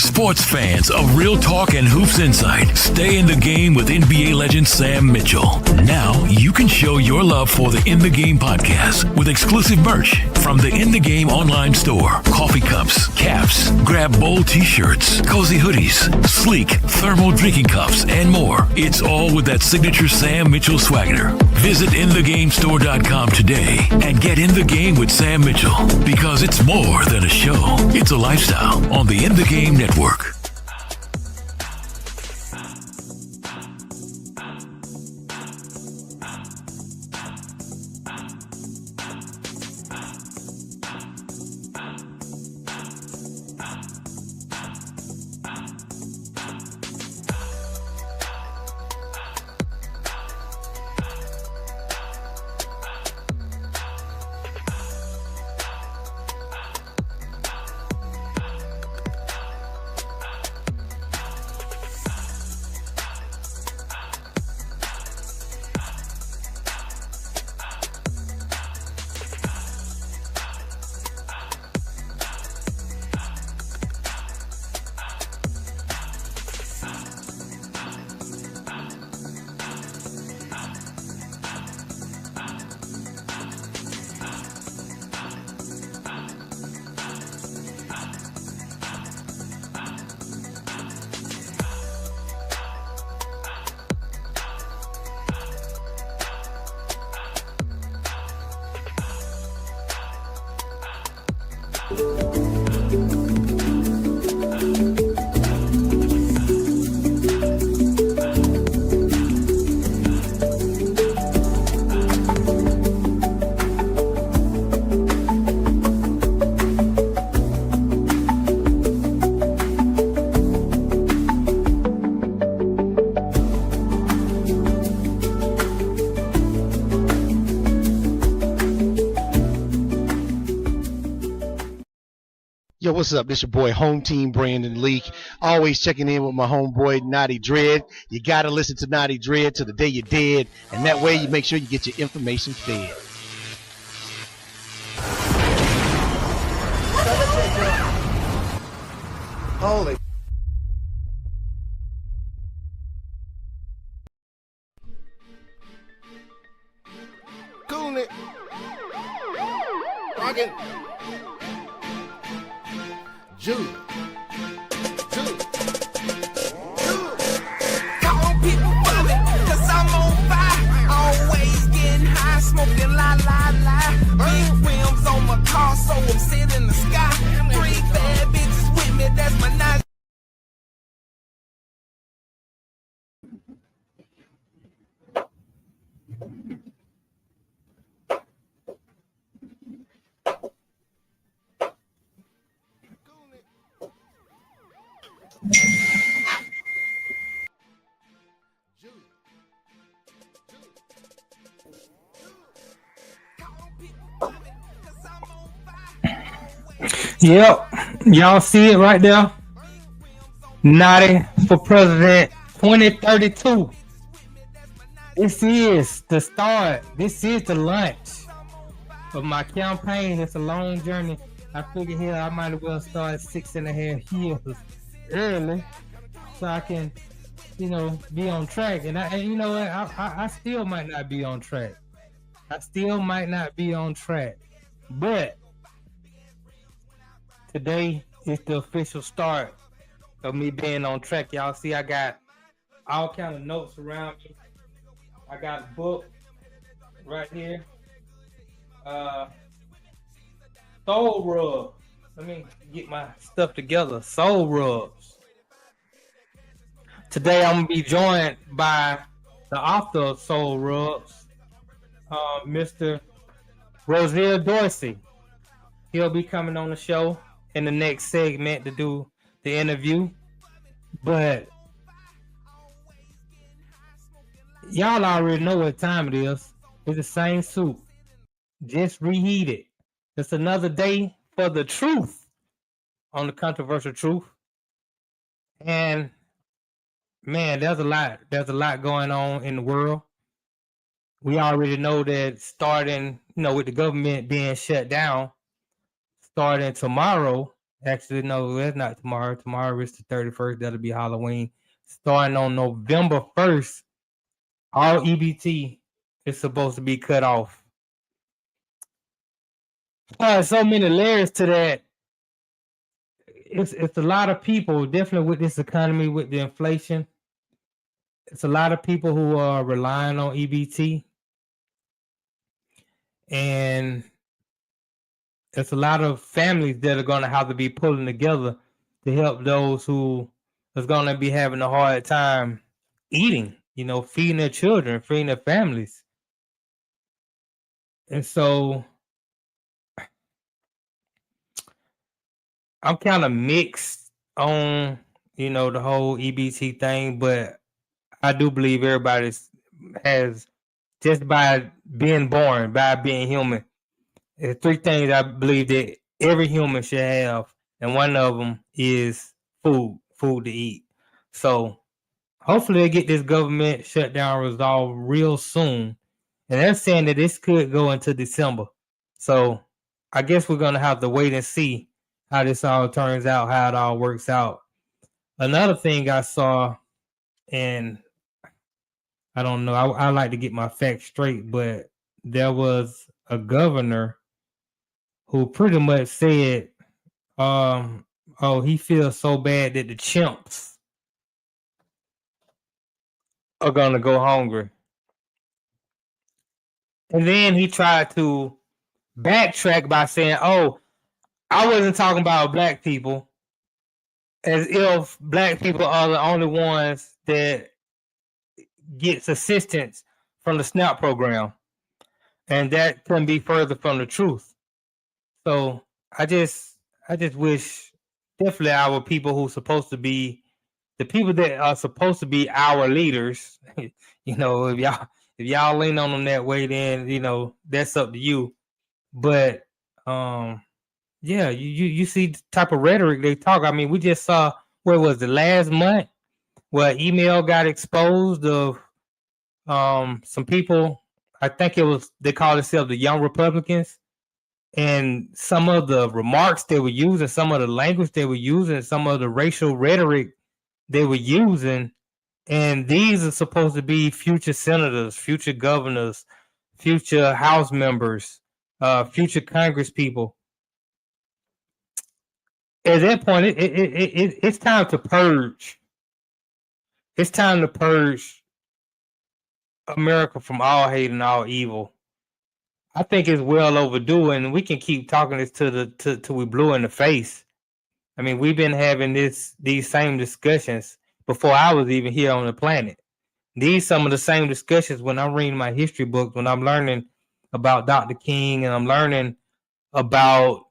Sports fans of Real Talk and Hoops Insight, stay in the game with NBA legend Sam Mitchell. Now you can show your love for the In the Game podcast with exclusive merch from the In the Game online store. Coffee cups, caps, grab bold t-shirts, cozy hoodies, sleek thermal drinking cups, and more. It's all with that signature Sam Mitchell swagger. Visit InTheGameStore.com today and get in the game with Sam Mitchell, because it's more than a show. It's a lifestyle on the In the Game Network. Yo, what's up? This your boy, Home Team Brandon Leak. Always checking in with my homeboy, Naughty Dread. You got to listen to Naughty Dread till the day you're dead, and that way you make sure you get your information fed. Holy. Cool it. Rockin'. Jude. Call people for me, cause I'm on fire. Always getting high, smoking la la la. Big rims on my car, so I'm sitting in the sky. 3 bad bitches with me, that's my night. Yep, y'all see it right there. Naughty for President 2032. This is the start. This is the launch of my campaign. It's a long journey. I figured here I might as well start 6.5 years early so I can, be on track. And you know what? I still might not be on track. But today is the official start of me being on track. Y'all see I got all kind of notes around me. I got a book right here. Soul Rub. Let me get my stuff together. Soul Rubs. Today I'm gonna be joined by the author of Soul Rubs, Mr. Rosier Dorsey. He'll be coming on the show in the next segment to do the interview. But y'all already know what time it is. It's the same soup, just reheated. It's another day for the truth on the controversial truth. And man, there's a lot going on in the world. We already know that starting, with the government being shut down, starting tomorrow, Actually, no, it's not tomorrow. Tomorrow is the 31st. That'll be Halloween. Starting on November 1st, all EBT is supposed to be cut off. So many layers to that. It's a lot of people, definitely with this economy, with the inflation. It's a lot of people who are relying on EBT. And it's a lot of families that are going to have to be pulling together to help those who is going to be having a hard time eating, feeding their children, feeding their families. And so I'm kind of mixed on, the whole EBT thing, but I do believe everybody has, just by being born, by being human, there's three things I believe that every human should have, and one of them is food to eat. So hopefully they get this government shutdown resolved real soon. And they're saying that this could go into December. So I guess we're going to have to wait and see how this all turns out, how it all works out. Another thing I saw, and I don't know, I like to get my facts straight, but there was a governor who pretty much said, he feels so bad that the chimps are going to go hungry. And then he tried to backtrack by saying, I wasn't talking about black people, as if black people are the only ones that gets assistance from the SNAP program. And that couldn't be further from the truth. So I just wish definitely our people who supposed to be the people that are supposed to be our leaders, if y'all lean on them that way, then that's up to you. But you see the type of rhetoric they talk. I mean, we just saw where was the last month where email got exposed of some people. I think they call themselves the Young Republicans. And some of the remarks they were using, some of the language they were using, some of the racial rhetoric they were using, and these are supposed to be future senators, future governors, future House members, future Congress people. At that point, it's time to purge. It's time to purge America from all hate and all evil. I think it's well overdue, and we can keep talking this till we blue in the face. I mean, we've been having these same discussions before I was even here on the planet. Some of the same discussions when I'm reading my history books, when I'm learning about Dr. King, and I'm learning about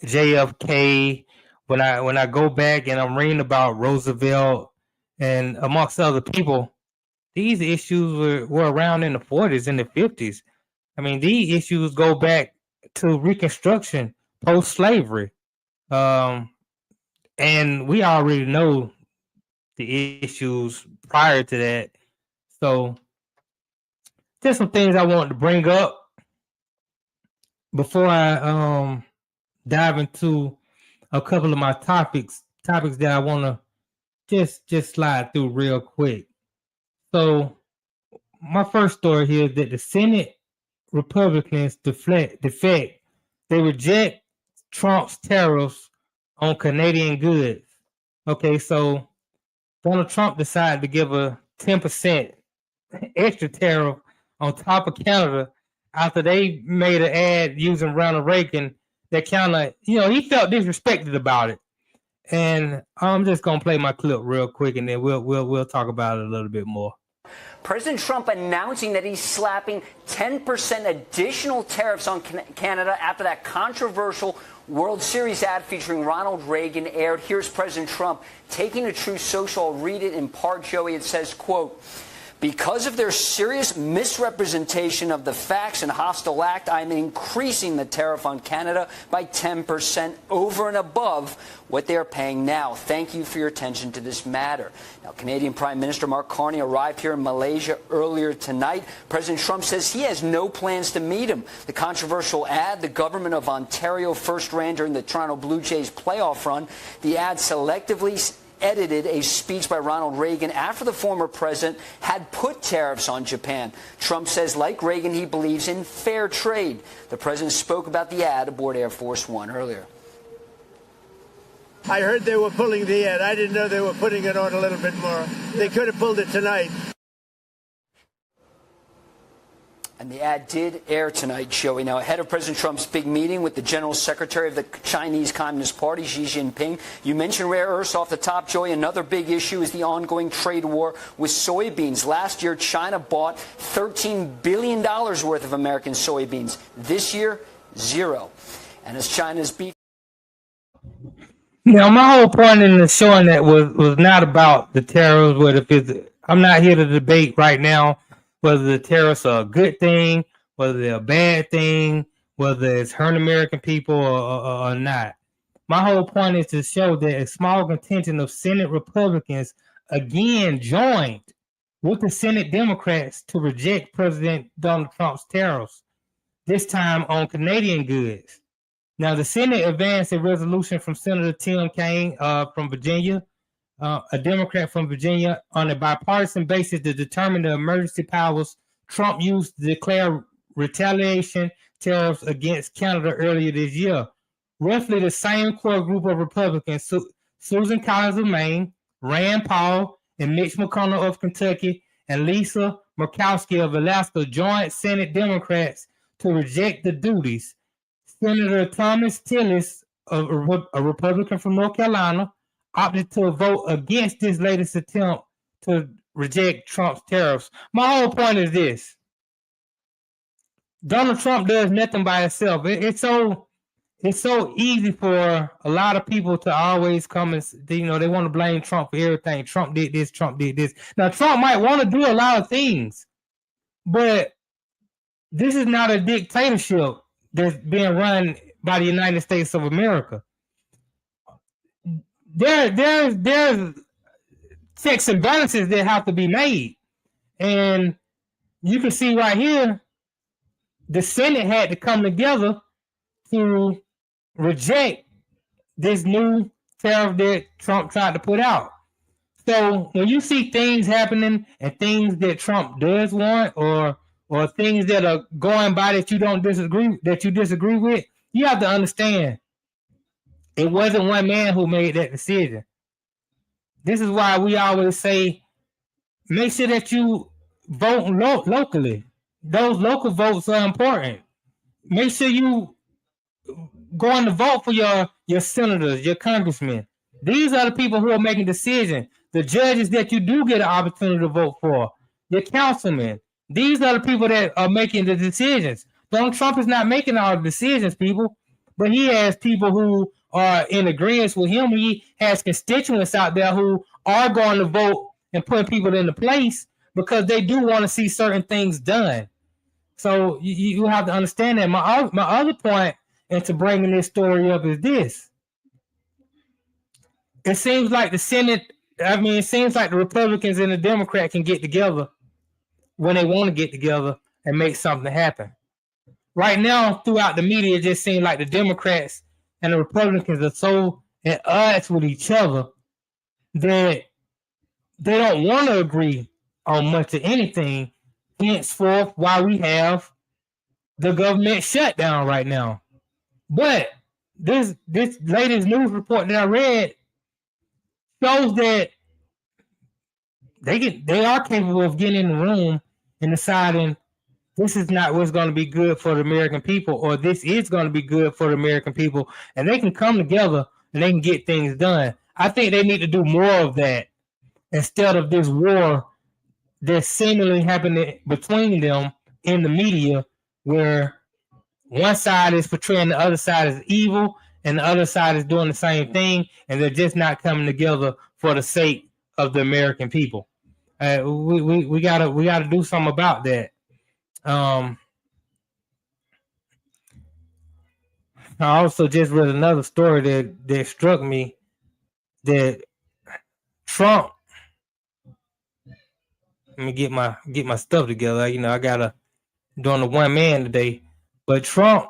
JFK. When I go back and I'm reading about Roosevelt and amongst other people, these issues were around in the 40s and the 50s. I mean, these issues go back to Reconstruction, post-slavery. And we already know the issues prior to that. So there's some things I wanted to bring up before I dive into a couple of my topics that I want to just slide through real quick. So my first story here is that the Senate Republicans defect. They reject Trump's tariffs on Canadian goods. Okay, so Donald Trump decided to give a 10% extra tariff on top of Canada after they made an ad using Ronald Reagan that kind of, he felt disrespected about it. And I'm just gonna play my clip real quick, and then we'll talk about it a little bit more. President Trump announcing that he's slapping 10% additional tariffs on Canada after that controversial World Series ad featuring Ronald Reagan aired. Here's President Trump taking to Truth Social. I'll read it in part, Joey. It says, quote, Because of their serious misrepresentation of the facts and hostile act, I'm increasing the tariff on Canada by 10% over and above what they are paying now. Thank you for your attention to this matter. Now, Canadian Prime Minister Mark Carney arrived here in Malaysia earlier tonight. President Trump says he has no plans to meet him. The controversial ad the government of Ontario first ran during the Toronto Blue Jays playoff run, the ad selectively edited a speech by Ronald Reagan after the former president had put tariffs on Japan. Trump says, like Reagan, he believes in fair trade. The president spoke about the ad aboard Air Force One earlier. I heard they were pulling the ad. I didn't know they were putting it on a little bit more. They could have pulled it tonight. And the ad did air tonight, Joey. Now, ahead of President Trump's big meeting with the General Secretary of the Chinese Communist Party, Xi Jinping, you mentioned rare earths off the top, Joey. Another big issue is the ongoing trade war with soybeans. Last year, China bought $13 billion worth of American soybeans. This year, zero. And as China's beef... Now, my whole point in the showing that was not about the tariffs. I'm not here to debate right now whether the tariffs are a good thing, whether they're a bad thing, whether it's hurting American people or not. My whole point is to show that a small contingent of Senate Republicans again joined with the Senate Democrats to reject President Donald Trump's tariffs, this time on Canadian goods. Now, the Senate advanced a resolution from Senator Tim Kaine from Virginia, a Democrat from Virginia, on a bipartisan basis to determine the emergency powers Trump used to declare retaliation tariffs against Canada earlier this year. Roughly the same core group of Republicans, Susan Collins of Maine, Rand Paul, and Mitch McConnell of Kentucky, and Lisa Murkowski of Alaska, joined Senate Democrats to reject the duties. Senator Thomas Tillis, a Republican from North Carolina, opted to vote against this latest attempt to reject Trump's tariffs. My whole point is this. Donald Trump does nothing by himself. It's so easy for a lot of people to always come and, they want to blame Trump for everything. Trump did this, Trump did this. Now, Trump might want to do a lot of things, but this is not a dictatorship that's being run by the United States of America. There's checks and balances that have to be made. And you can see right here, the Senate had to come together to reject this new tariff that Trump tried to put out. So when you see things happening and things that Trump does want, or things that are going by that you disagree with, you have to understand it wasn't one man who made that decision. This is why we always say, make sure that you vote locally. Those local votes are important. Make sure you going to vote for your senators, your congressmen. These are the people who are making decisions. The judges that you do get an opportunity to vote for, your councilmen. These are the people that are making the decisions. Donald Trump is not making all the decisions, people, but he has people who are in agreement with him. He has constituents out there who are going to vote and put people into place because they do want to see certain things done. So you have to understand that. My other point into bringing this story up is this. It seems like it seems like the Republicans and the Democrats can get together when they want to get together and make something happen. Right now, throughout the media, it just seems like the Democrats and the Republicans are so at odds with each other that they don't want to agree on much of anything. Henceforth, why we have the government shutdown right now. But this latest news report that I read shows that they are capable of getting in the room and deciding this is not what's going to be good for the American people, or this is going to be good for the American people, and they can come together and they can get things done. I think they need to do more of that instead of this war that's seemingly happening between them in the media, where one side is portraying the other side as evil and the other side is doing the same thing, and they're just not coming together for the sake of the American people. We gotta do something about that. I also just read another story that struck me that Trump. Let me get my stuff together. I gotta doing the one man today, but Trump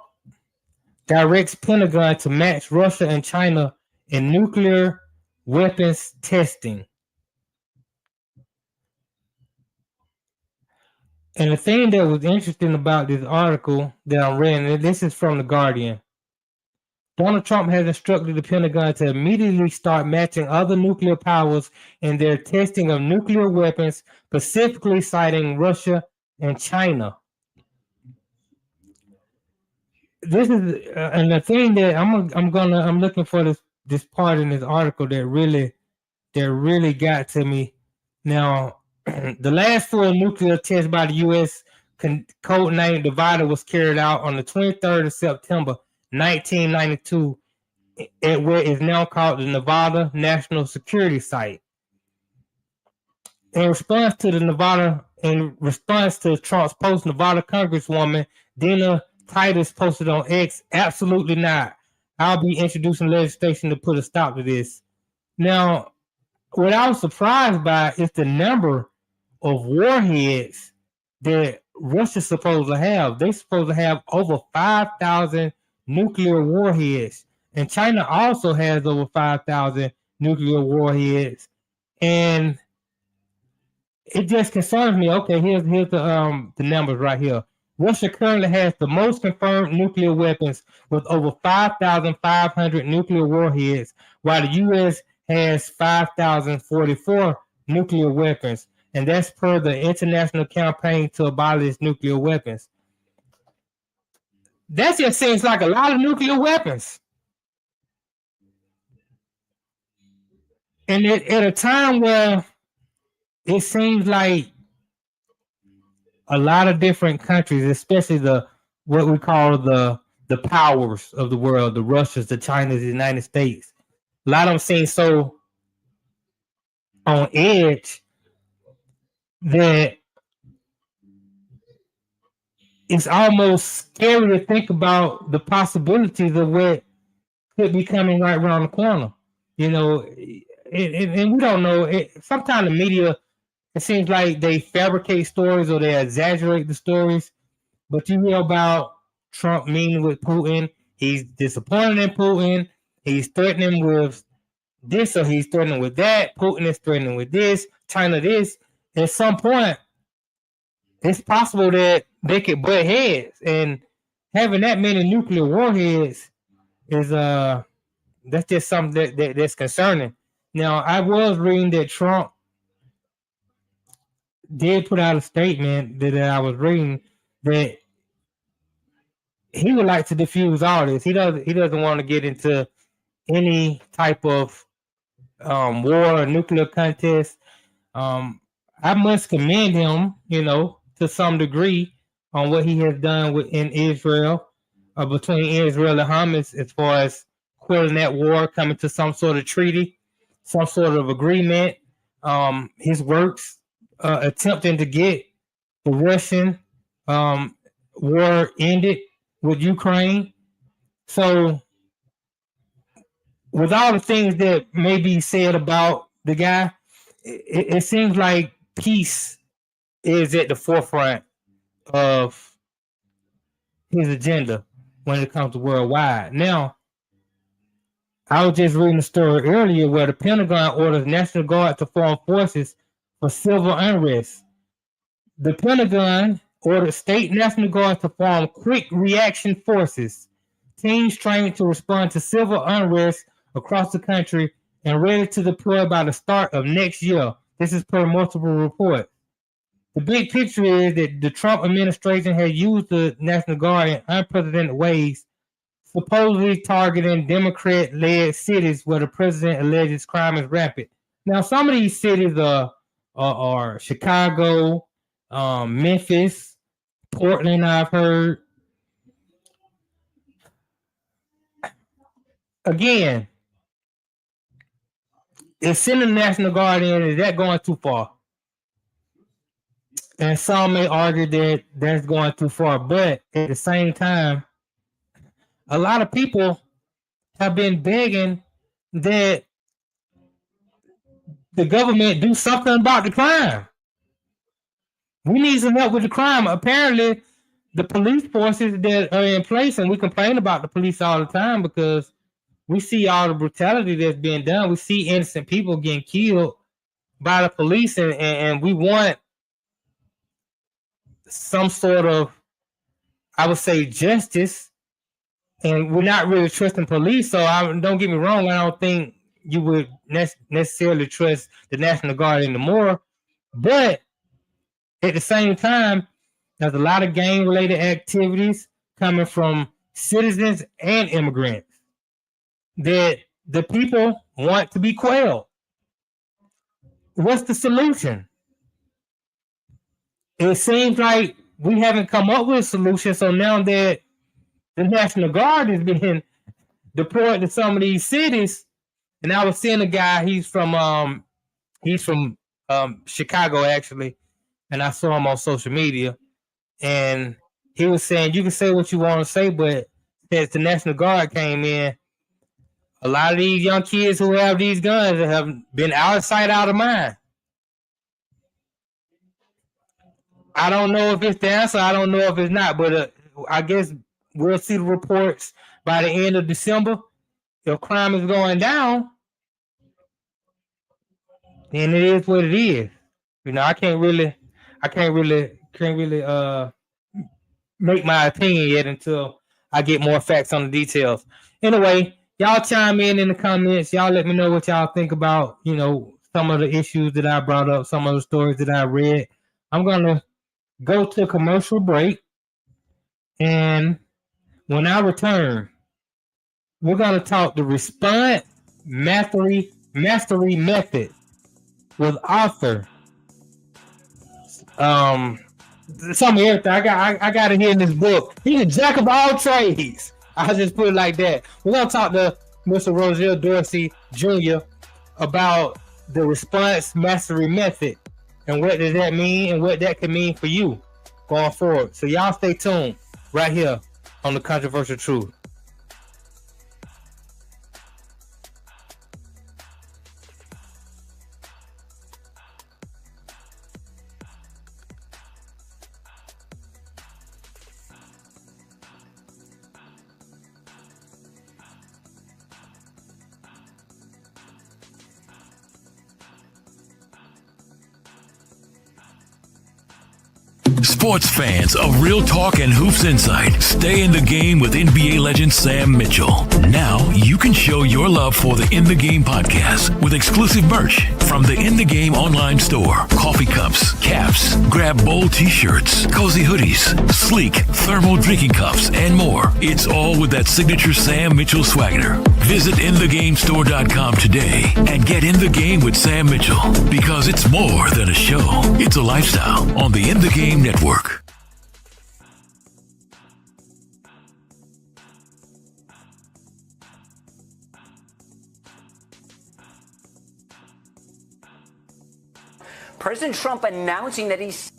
directs Pentagon to match Russia and China in nuclear weapons testing. And the thing that was interesting about this article that I'm reading, and this is from The Guardian. Donald Trump has instructed the Pentagon to immediately start matching other nuclear powers in their testing of nuclear weapons, specifically citing Russia and China. This is and the thing that I'm looking for this part in this article that really got to me. Now, the last four nuclear tests by the U.S. codenamed Nevada was carried out on the 23rd of September, 1992, at what is now called the Nevada National Security Site. In response to Trump's post, Nevada Congresswoman Dina Titus posted on X, "Absolutely not. I'll be introducing legislation to put a stop to this." Now, what I was surprised by is the number of warheads that Russia's supposed to have. They're supposed to have over 5,000 nuclear warheads. And China also has over 5,000 nuclear warheads. And it just concerns me. Okay, here's the numbers right here. Russia currently has the most confirmed nuclear weapons with over 5,500 nuclear warheads, while the U.S. has 5,044 nuclear weapons, and that's per the International Campaign to Abolish Nuclear Weapons. That just seems like a lot of nuclear weapons. And at a time where it seems like a lot of different countries, especially what we call the powers of the world, the Russias, the Chinas, the United States, a lot of them seem so on edge that it's almost scary to think about the possibilities of what could be coming right around the corner. And we don't know. Sometimes the media, it seems like they fabricate stories or they exaggerate the stories. But you hear about Trump meeting with Putin. He's disappointed in Putin. He's threatening with this or he's threatening with that. Putin is threatening with this. China this. At some point, it's possible that they could butt heads. And having that many nuclear warheads is that's just something that's concerning. Now, I was reading that Trump did put out a statement that I was reading that he would like to diffuse all this. He doesn't want to get into any type of war or nuclear contest. I must commend him, to some degree on what he has done in Israel, between Israel and Hamas, as far as quelling that war, coming to some sort of treaty, some sort of agreement. His works attempting to get the Russian war ended with Ukraine. So, with all the things that may be said about the guy, it seems like peace is at the forefront of his agenda when it comes to worldwide. Now, I was just reading a story earlier where the Pentagon orders National Guard to form forces for civil unrest. The Pentagon ordered state National Guard to form quick reaction forces, teams trained to respond to civil unrest across the country and ready to deploy by the start of next year. This is per multiple reports. The big picture is that the Trump administration has used the National Guard in unprecedented ways, supposedly targeting Democrat-led cities where the president alleges crime is rampant. Now, some of these cities are Chicago, Memphis, Portland, I've heard. Again, if sending the National Guard in, is that going too far? And some may argue that that's going too far, but at the same time, a lot of people have been begging that the government do something about the crime. We need some help with the crime. Apparently, the police forces that are in place, and we complain about the police all the time because we see all the brutality that's being done. We see innocent people getting killed by the police, and we want some sort of, I would say, justice. And we're not really trusting police. So don't get me wrong. I don't think you would necessarily trust the National Guard anymore. But at the same time, there's a lot of gang-related activities coming from citizens and immigrants that the people want to be quelled. What's the solution? It seems like we haven't come up with a solution. So now that the National Guard is being deployed to some of these cities, and I was seeing a guy. He's from Chicago actually, and I saw him on social media, and he was saying you can say what you want to say, but since the National Guard came in, a lot of these young kids who have these guns have been out of sight, out of mind. I don't know if it's the answer. I don't know if it's not, but I guess we'll see the reports by the end of December. If crime is going down, then it is what it is. You know, I can't really make my opinion yet until I get more facts on the details. Anyway, y'all chime in the comments. Y'all let me know what y'all think about, you know, some of the issues that I brought up, some of the stories that I read. I'm gonna go to a commercial break, and when I return, we're gonna talk the response mastery method with author. Some of everything I got it here in this book. He's a jack of all trades. I'll just put it like that. We're gonna talk to Mr. Roselle Dorsey Jr. about the response mastery method and what does that mean and what that can mean for you going forward. So y'all stay tuned right here on The Controversial Truth. Sports fans of Real Talk and Hoops Insight, stay in the game with NBA legend Sam Mitchell. Now you can show your love for the In the Game podcast with exclusive merch from the In the Game online store. Coffee cups, caps, grab bold t-shirts, cozy hoodies, sleek thermal drinking cups, and more. It's all with that signature Sam Mitchell swagger. Visit InTheGameStore.com today and get in the game with Sam Mitchell, because it's more than a show. It's a lifestyle on the In the Game Network. President Trump announcing that he's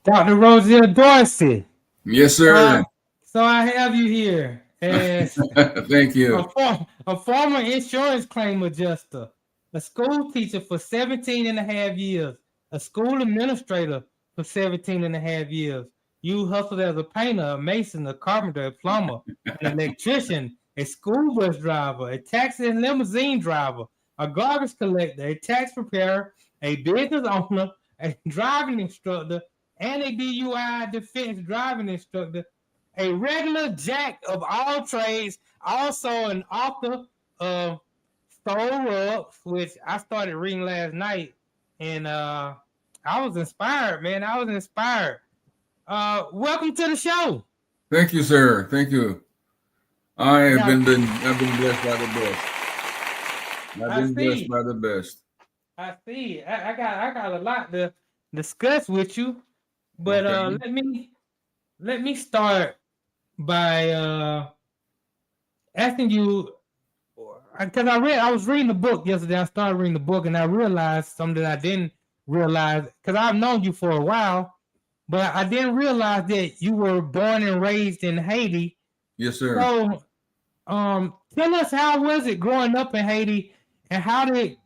Dr. Rosier Dorsey. Yes, sir. So I have you here as Thank you. a former insurance claim adjuster, a school teacher for 17 and a half years, a school administrator for 17 and a half years. You hustled as a painter, a mason, a carpenter, a plumber, an electrician, a school bus driver, a taxi and limousine driver, a garbage collector, a tax preparer, a business owner, a driving instructor, and a DUI defense driving instructor, a regular jack of all trades, also an author of Stole Rugs, which I started reading last night, and I was inspired, man. I was inspired. Welcome to the show. Thank you, sir. Thank you. I've been blessed by the best. Blessed by the best. I see. I got a lot to discuss with you, but Okay. let me start by asking you, because I was reading the book yesterday. I started reading the book, and I realized something that I didn't realize, because I've known you for a while, but I didn't realize that you were born and raised in Haiti. Yes, sir. So, tell us, how was it growing up in Haiti, and how did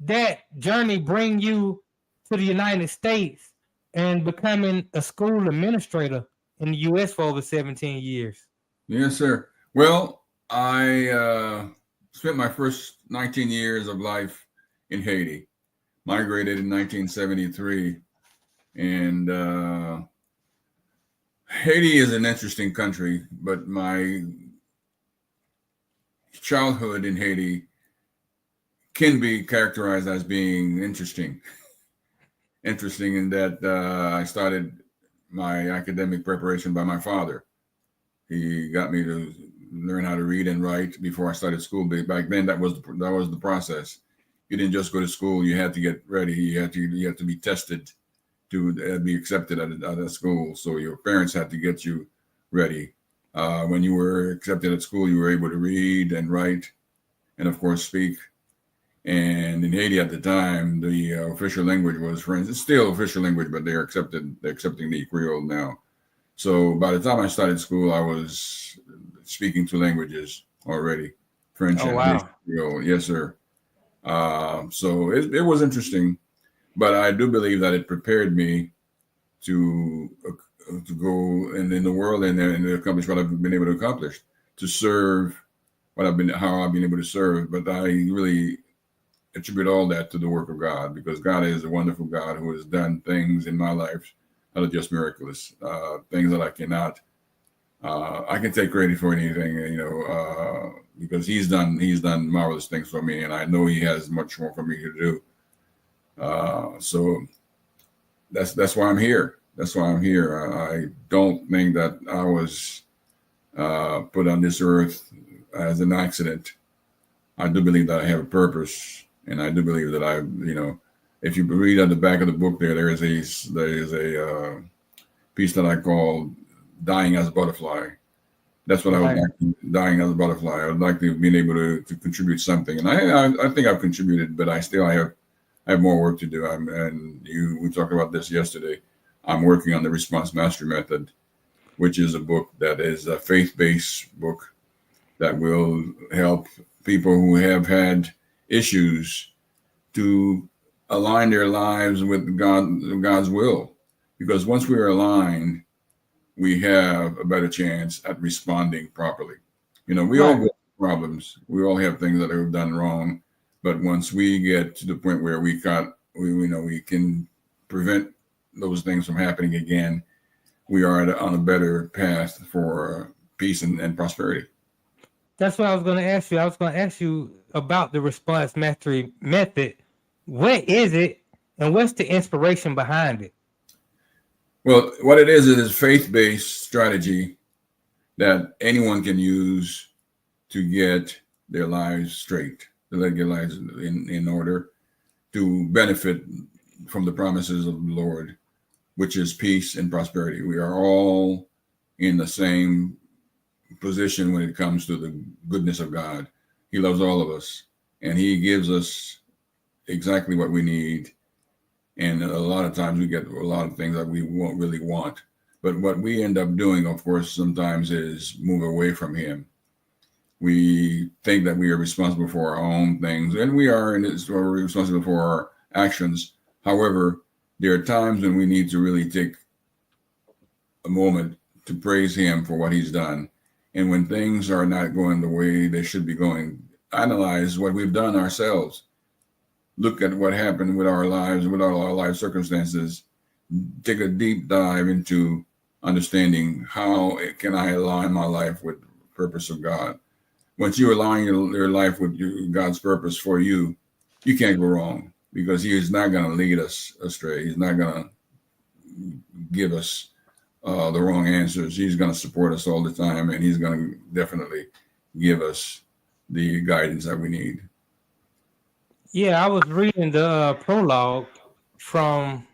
that journey bring you to the United States and becoming a school administrator in the U.S. for over 17 years? Yes, sir. Well, I spent my first 19 years of life in Haiti, migrated in 1973. And Haiti is an interesting country, but my childhood in Haiti can be characterized as being interesting. Interesting in that I started my academic preparation by my father. He got me to learn how to read and write before I started school. But back then, that was the process. You didn't just go to school; you had to get ready. You had to be tested to be accepted at a school. So your parents had to get you ready. When you were accepted at school, you were able to read and write, and of course speak. And in Haiti at the time, the official language was French. It's still official language, but they're accepting the Creole now. So by the time I started school, I was speaking two languages already, French and Creole. Yes, sir. So it was interesting, but I do believe that it prepared me to go and in the world and accomplish what I've been able to accomplish, to serve how I've been able to serve. But I really attribute all that to the work of God, because God is a wonderful God who has done things in my life that are just miraculous, things that I can take credit for anything, because he's done marvelous things for me, and I know he has much more for me to do. So that's why I'm here. That's why I'm here. I don't think that I was put on this earth as an accident. I do believe that I have a purpose, and I do believe that if you read at the back of the book there is a piece that I call "Dying as a Butterfly." That's what I would like to, dying as a butterfly. I would like to have been able to contribute something, and I think I've contributed, but I have more work to do. We talked about this yesterday. I'm working on the Response Mastery Method, which is a book that is a faith-based book that will help people who have had issues to align their lives with God's will. Because once we are aligned, we have a better chance at responding properly. We all have problems. We all have things that are done wrong. But once we get to the point where we can prevent those things from happening again, we are on a better path for peace and prosperity. That's what I was going to ask you. I was going to ask you about the Response Mastery Method. What is it, and what's the inspiration behind it? Well, what it is faith-based strategy that anyone can use to get their lives straight, to let their lives in order, to benefit from the promises of the Lord, which is peace and prosperity. We are all in the same position when it comes to the goodness of God. He loves all of us, and he gives us exactly what we need. And a lot of times we get a lot of things that we won't really want. But what we end up doing, of course, sometimes is move away from him. We think that we are responsible for our own things, and we are, and we're responsible for our actions. However, there are times when we need to really take a moment to praise him for what he's done. And when things are not going the way they should be going, analyze what we've done ourselves. Look at what happened with our lives, with all our life circumstances. Take a deep dive into understanding how can I align my life with the purpose of God. Once you align your life with God's purpose for you, you can't go wrong, because he is not going to lead us astray. He's not going to give us the wrong answers. He's going to support us all the time, and he's going to definitely give us the guidance that we need. Yeah, I was reading the prologue from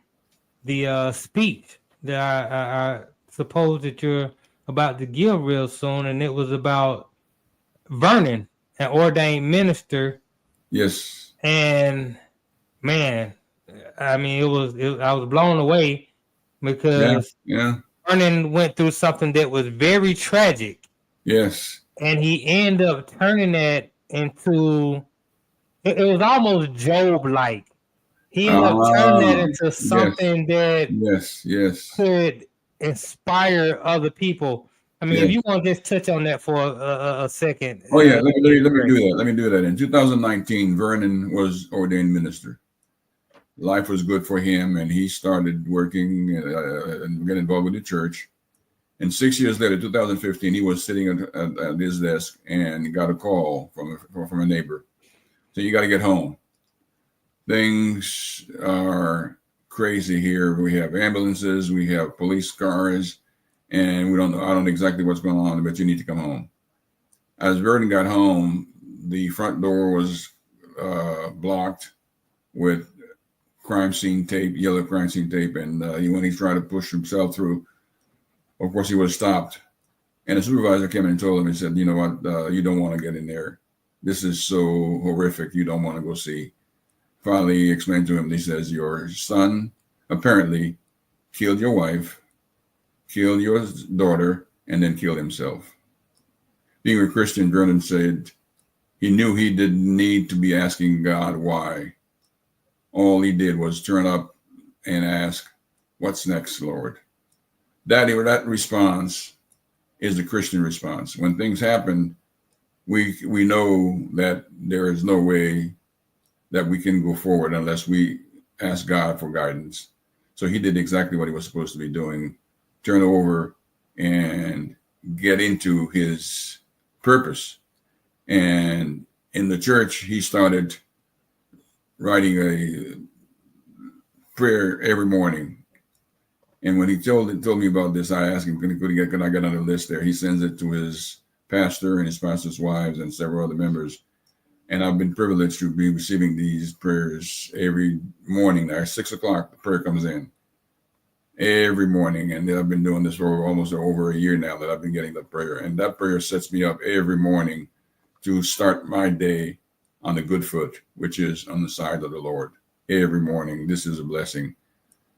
the speech that I suppose that you're about to give real soon, and it was about Vernon, an ordained minister. Yes. And man, I mean, I was blown away because Vernon went through something that was very tragic. Yes. And he ended up turning that into, it was almost Job-like. He ended up turning that into something that could inspire other people. I mean, if you want to just touch on that for a second. Oh, yeah. Let me do that. Let me do that. In 2019, Vernon was ordained minister. Life was good for him, and he started working and getting involved with the church. And 6 years later, 2015, he was sitting at his desk and got a call from a neighbor. So you got to get home. Things are crazy here. We have ambulances, we have police cars, and I don't know exactly what's going on, but you need to come home. As Vernon got home, the front door was blocked with crime scene tape, yellow crime scene tape, and when he tried to push himself through, of course, he was stopped. And the supervisor came in and told him, he said, you know what, you don't want to get in there. This is so horrific. You don't want to go see. Finally, he explained to him, he says, your son apparently killed your wife, killed your daughter, and then killed himself. Being a Christian, Vernon said he knew he didn't need to be asking God why. All he did was turn up and ask, what's next, Lord? That response is the Christian response. When things happen, we know that there is no way that we can go forward unless we ask God for guidance. So he did exactly what he was supposed to be doing, turn over and get into his purpose. And in the church, he started writing a prayer every morning. And when he told me about this, I asked him, could I get on the list there? He sends it to his pastor and his pastor's wives and several other members. And I've been privileged to be receiving these prayers every morning. At 6 o'clock, the prayer comes in every morning. And I've been doing this for almost over a year now that I've been getting the prayer. And that prayer sets me up every morning to start my day on a good foot, which is on the side of the Lord. Every morning, this is a blessing.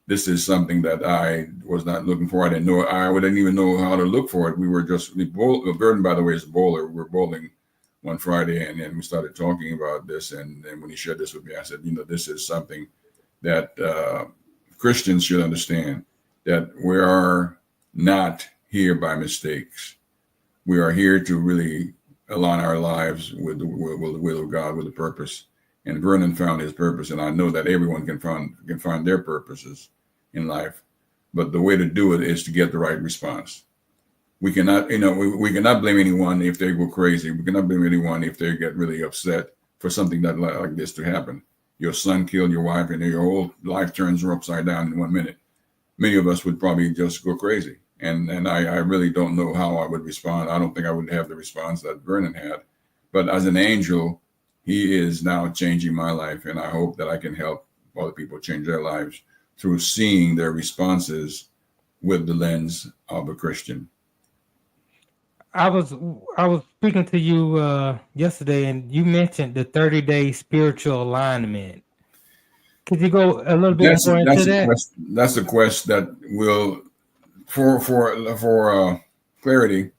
This is something that I was not looking for. I didn't know. I wouldn't even know how to look for it. We were just, Burton, by the way, is a bowler. We're bowling one Friday, and then we started talking about this. And when he shared this with me, I said, this is something that Christians should understand, that we are not here by mistakes. We are here to really align our lives with the will of God, with the purpose. And Vernon found his purpose, and I know that everyone can find their purposes in life. But the way to do it is to get the right response. We cannot, we cannot blame anyone if they go crazy. We cannot blame anyone if they get really upset for something that like this to happen. Your son killed your wife, and your whole life turns upside down in 1 minute. Many of us would probably just go crazy. And I really don't know how I would respond. I don't think I would have the response that Vernon had. But as an angel, he is now changing my life. And I hope that I can help other people change their lives through seeing their responses with the lens of a Christian. I was speaking to you yesterday, and you mentioned the 30-day spiritual alignment. Could you go a little bit That's more into that's a that? quest. That's a quest that will, for clarity.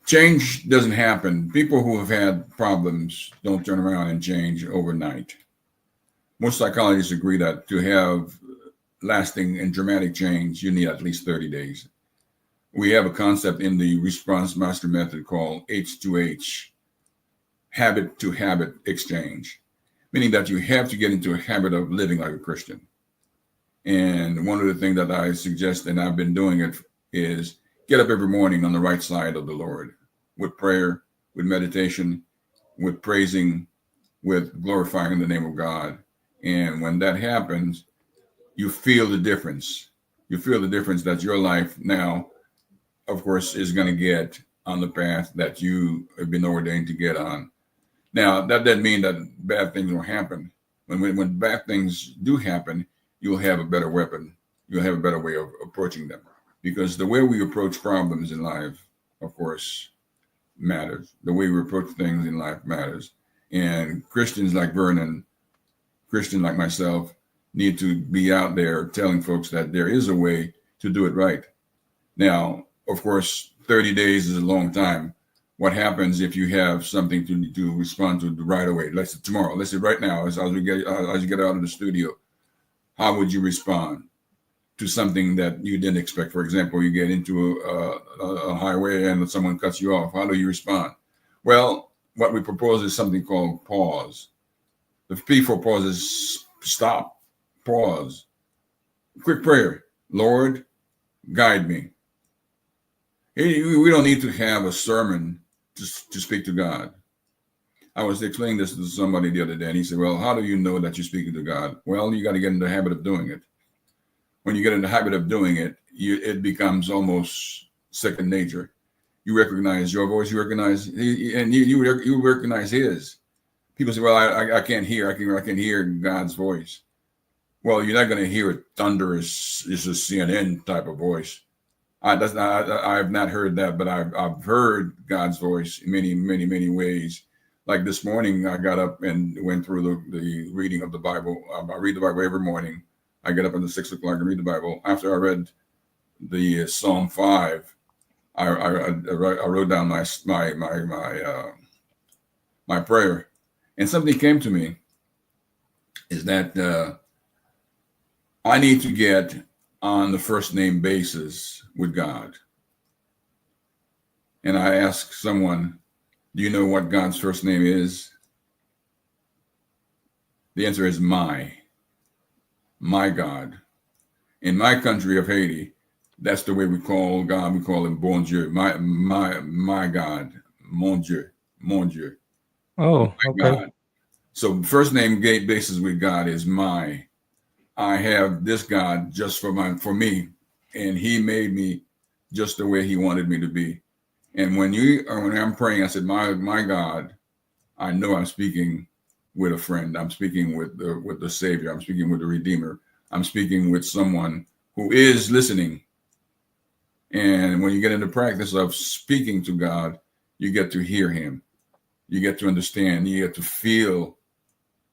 Change doesn't happen. People who have had problems don't turn around and change overnight. Most psychologists agree that to have lasting and dramatic change, you need at least 30 days. We have a concept in the response master method called H2H, habit to habit exchange, meaning that you have to get into a habit of living like a Christian. And one of the things that I suggest, and I've been doing it, is get up every morning on the right side of the Lord with prayer, with meditation, with praising, with glorifying the name of God. And when that happens, you feel the difference. You feel the difference that your life now, of course, is going to get on the path that you have been ordained to get on. Now, that doesn't mean that bad things will happen. When bad things do happen, you'll have a better weapon. You'll have a better way of approaching them. Because the way we approach problems in life, of course, matters. The way we approach things in life matters. And Christians like Vernon, Christians like myself, need to be out there telling folks that there is a way to do it right. Now, of course, 30 days is a long time. What happens if you have something to respond to right away? Let's say tomorrow. Let's say right now, as you get out of the studio, how would you respond to something that you didn't expect? For example, you get into a highway and someone cuts you off. How do you respond? Well, what we propose is something called pause. The P for pause is stop, pause. Quick prayer. Lord, guide me. We don't need to have a sermon to speak to God. I was explaining this to somebody the other day, and he said, well, how do you know that you're speaking to God? Well, you got to get in the habit of doing it. When you get in the habit of doing it, it becomes almost second nature. You recognize your voice, you recognize, and you recognize his. People say, well, I can't hear. I can hear God's voice. Well, you're not going to hear a thunderous, it's a CNN type of voice. I've not heard that, but I've heard God's voice in many, many, many ways. Like this morning, I got up and went through the reading of the Bible. I read the Bible every morning. I get up at 6 o'clock and read the Bible. After I read the Psalm 5, I wrote down my prayer, and something came to me. Is that I need to get on the first name basis with God. And I asked someone, do you know what God's first name is? The answer is my God. In my country of Haiti, that's the way we call God. We call him Bon Dieu, my God, Mon Dieu, Mon Dieu. Oh, My okay. God. So first name basis with God is my. I have this God just for me, and he made me just the way he wanted me to be. And when I'm praying, I said, my God, I know I'm speaking with a friend. I'm speaking with the Savior. I'm speaking with the Redeemer. I'm speaking with someone who is listening. And when you get into practice of speaking to God, you get to hear him. You get to understand. You get to feel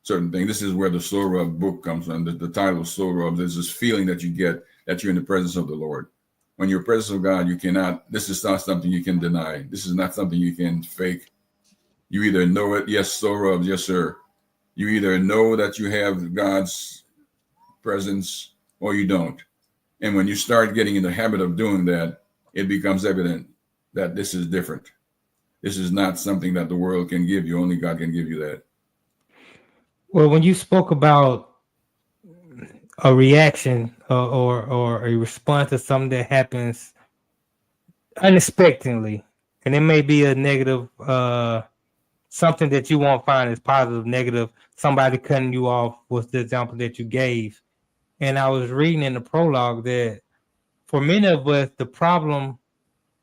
certain things. This is where the Soul Rub book comes from. The title Soul Rub. There's this feeling that you get that you're in the presence of the Lord. When you're in the presence of God, this is not something you can deny. This is not something you can fake. You either know it, yes, Soul Rub, yes, sir. You either know that you have God's presence or you don't. And when you start getting in the habit of doing that, it becomes evident that this is different. This is not something that the world can give you. Only God can give you that. Well, when you spoke about a reaction or a response to something that happens unexpectedly, and it may be a negative, something that you won't find as positive, negative, somebody cutting you off was the example that you gave. And I was reading in the prologue that for many of us, the problem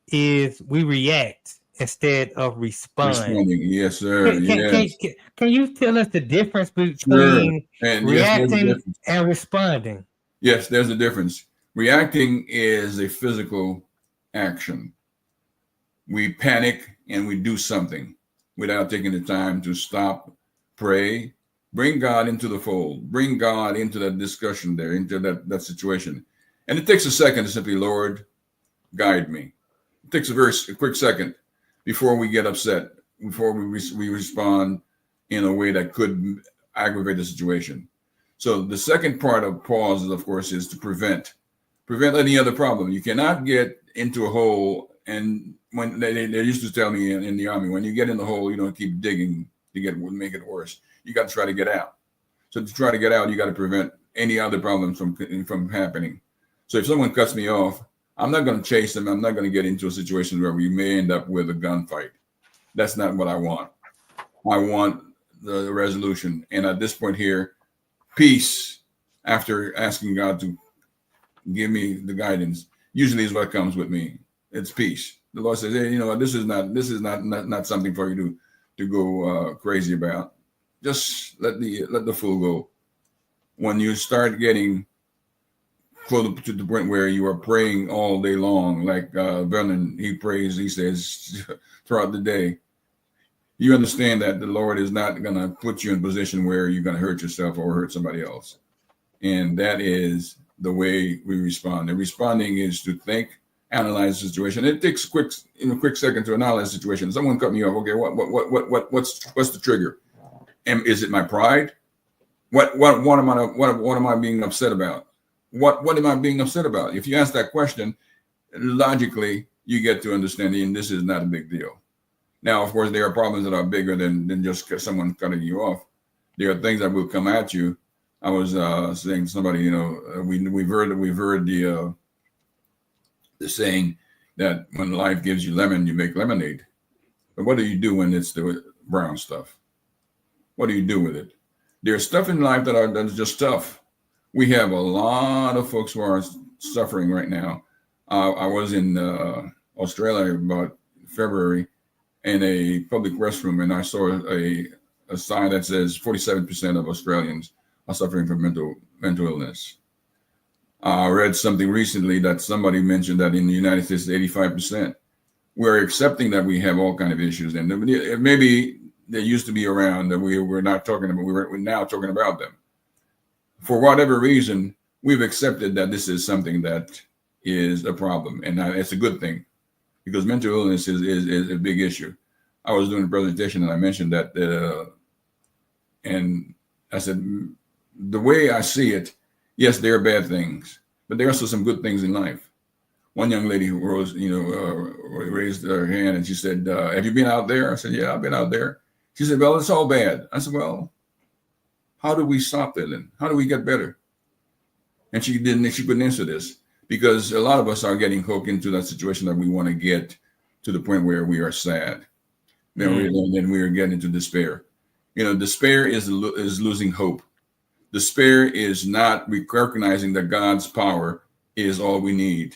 is we react instead of respond. Responding, yes, sir. Yes. Can you tell us the difference Sure. between And yes, there's a reacting difference. and responding? Yes, there's a difference. Reacting is a physical action. We panic and we do something without taking the time to stop, pray, Bring God into the fold. Bring God into that discussion there, into that situation. And it takes a second to simply, Lord, guide me. It takes a quick second before we get upset, before we respond in a way that could aggravate the situation. So the second part of pause, of course, is to prevent any other problem. You cannot get into a hole. And when they used to tell me in the Army, when you get in the hole, you don't keep digging to make it worse. You got to try to get out. So to try to get out, you got to prevent any other problems from happening. So if someone cuts me off, I'm not going to chase them. I'm not going to get into a situation where we may end up with a gunfight. That's not what I want. I want the resolution. And at this point here, peace, after asking God to give me the guidance, usually is what comes with me. It's peace. The Lord says, hey, this is not something for you to go crazy about. Just let the fool go. When you start getting close to the point where you are praying all day long, like Vernon, he prays, he says, throughout the day, you understand that the Lord is not going to put you in a position where you're going to hurt yourself or hurt somebody else. And that is the way we respond. And responding is to think, analyze the situation. It takes a quick second to analyze the situation. Someone cut me off. Okay, what's the trigger? And is it my pride? What am I being upset about? What am I being upset about? If you ask that question, logically you get to understanding this is not a big deal. Now, of course, there are problems that are bigger than just someone cutting you off. There are things that will come at you. I was saying to somebody, we've heard the saying that when life gives you lemon, you make lemonade. But what do you do when it's the brown stuff? What do you do with it? There's stuff in life that's just tough. We have a lot of folks who are suffering right now. I was in Australia about February in a public restroom, and I saw a sign that says 47% of Australians are suffering from mental illness. I read something recently that somebody mentioned that in the United States, 85%. We're accepting that we have all kinds of issues, and maybe they used to be around that we're not talking about. We're now talking about them. For whatever reason, we've accepted that this is something that is a problem, and it's a good thing because mental illness is a big issue. I was doing a presentation and I mentioned that, and I said, the way I see it, yes, there are bad things, but there are also some good things in life. One young lady who raised her hand and she said, have you been out there? I said, yeah, I've been out there. She said, well, it's all bad. I said, well, how do we stop that then? How do we get better? And she couldn't answer this because a lot of us are getting hooked into that situation that we want to get to the point where we are sad. Then we are getting into despair. Despair is losing hope. Despair is not recognizing that God's power is all we need.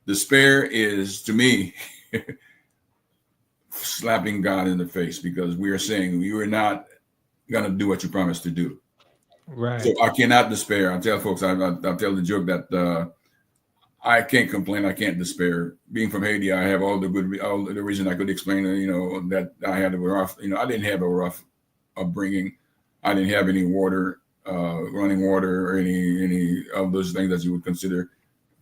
Despair is, to me, slapping God in the face because we are saying you are not going to do what you promised to do. Right. So I cannot despair. I tell folks, I tell the joke that I can't complain. I can't despair. Being from Haiti, I have all the reason I could explain, that I had a rough, I didn't have a rough upbringing. I didn't have any water, running water, or any of those things that you would consider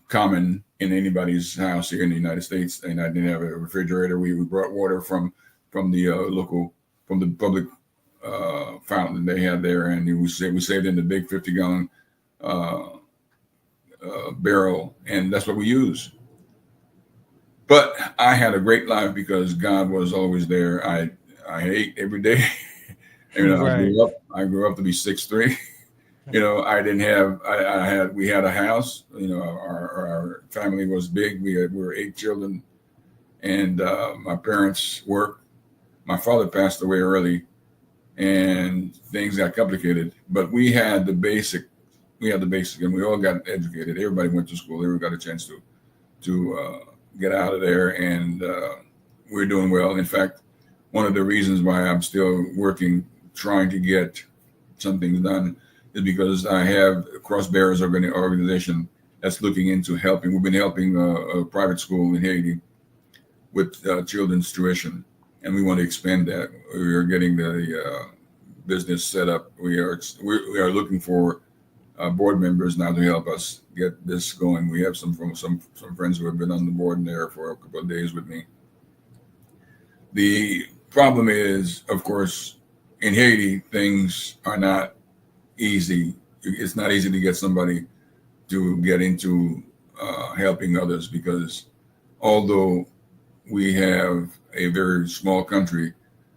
common in anybody's house here in the United States. And I didn't have a refrigerator. We brought water from the public fountain they had there, and we saved in the big 50-gallon barrel, and that's what we use. But I had a great life because God was always there. I ate every day. Right. I grew up to be 6'3". We had a house. Our family was big. We were 8 children, and my parents worked. My father passed away early, and things got complicated. But we had the basic. And we all got educated. Everybody went to school. Everybody got a chance to get out of there, and we're doing well. In fact, one of the reasons why I'm still working, trying to get some things done, is because I have Cross Bearers organization that's looking into helping. We've been helping a private school in Haiti with children's tuition, and we want to expand that. We are getting the business set up. We are looking for board members now to help us get this going. We have some friends who have been on the board in there for a couple of days with me. The problem is, of course, in Haiti, things are not easy. It's not easy to get somebody to get into helping others, because although we have a very small country,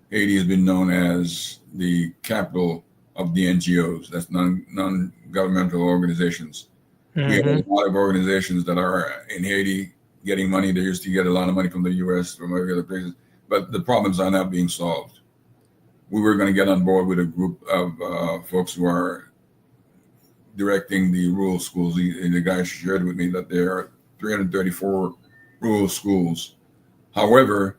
Haiti has been known as the capital of the NGOs. That's non-governmental organizations. Mm-hmm. We have a lot of organizations that are in Haiti getting money. They used to get a lot of money from the U.S., from other places, but the problems are not being solved. We were going to get on board with a group of folks who are directing the rural schools. The guy shared with me that there are 334 rural schools. However,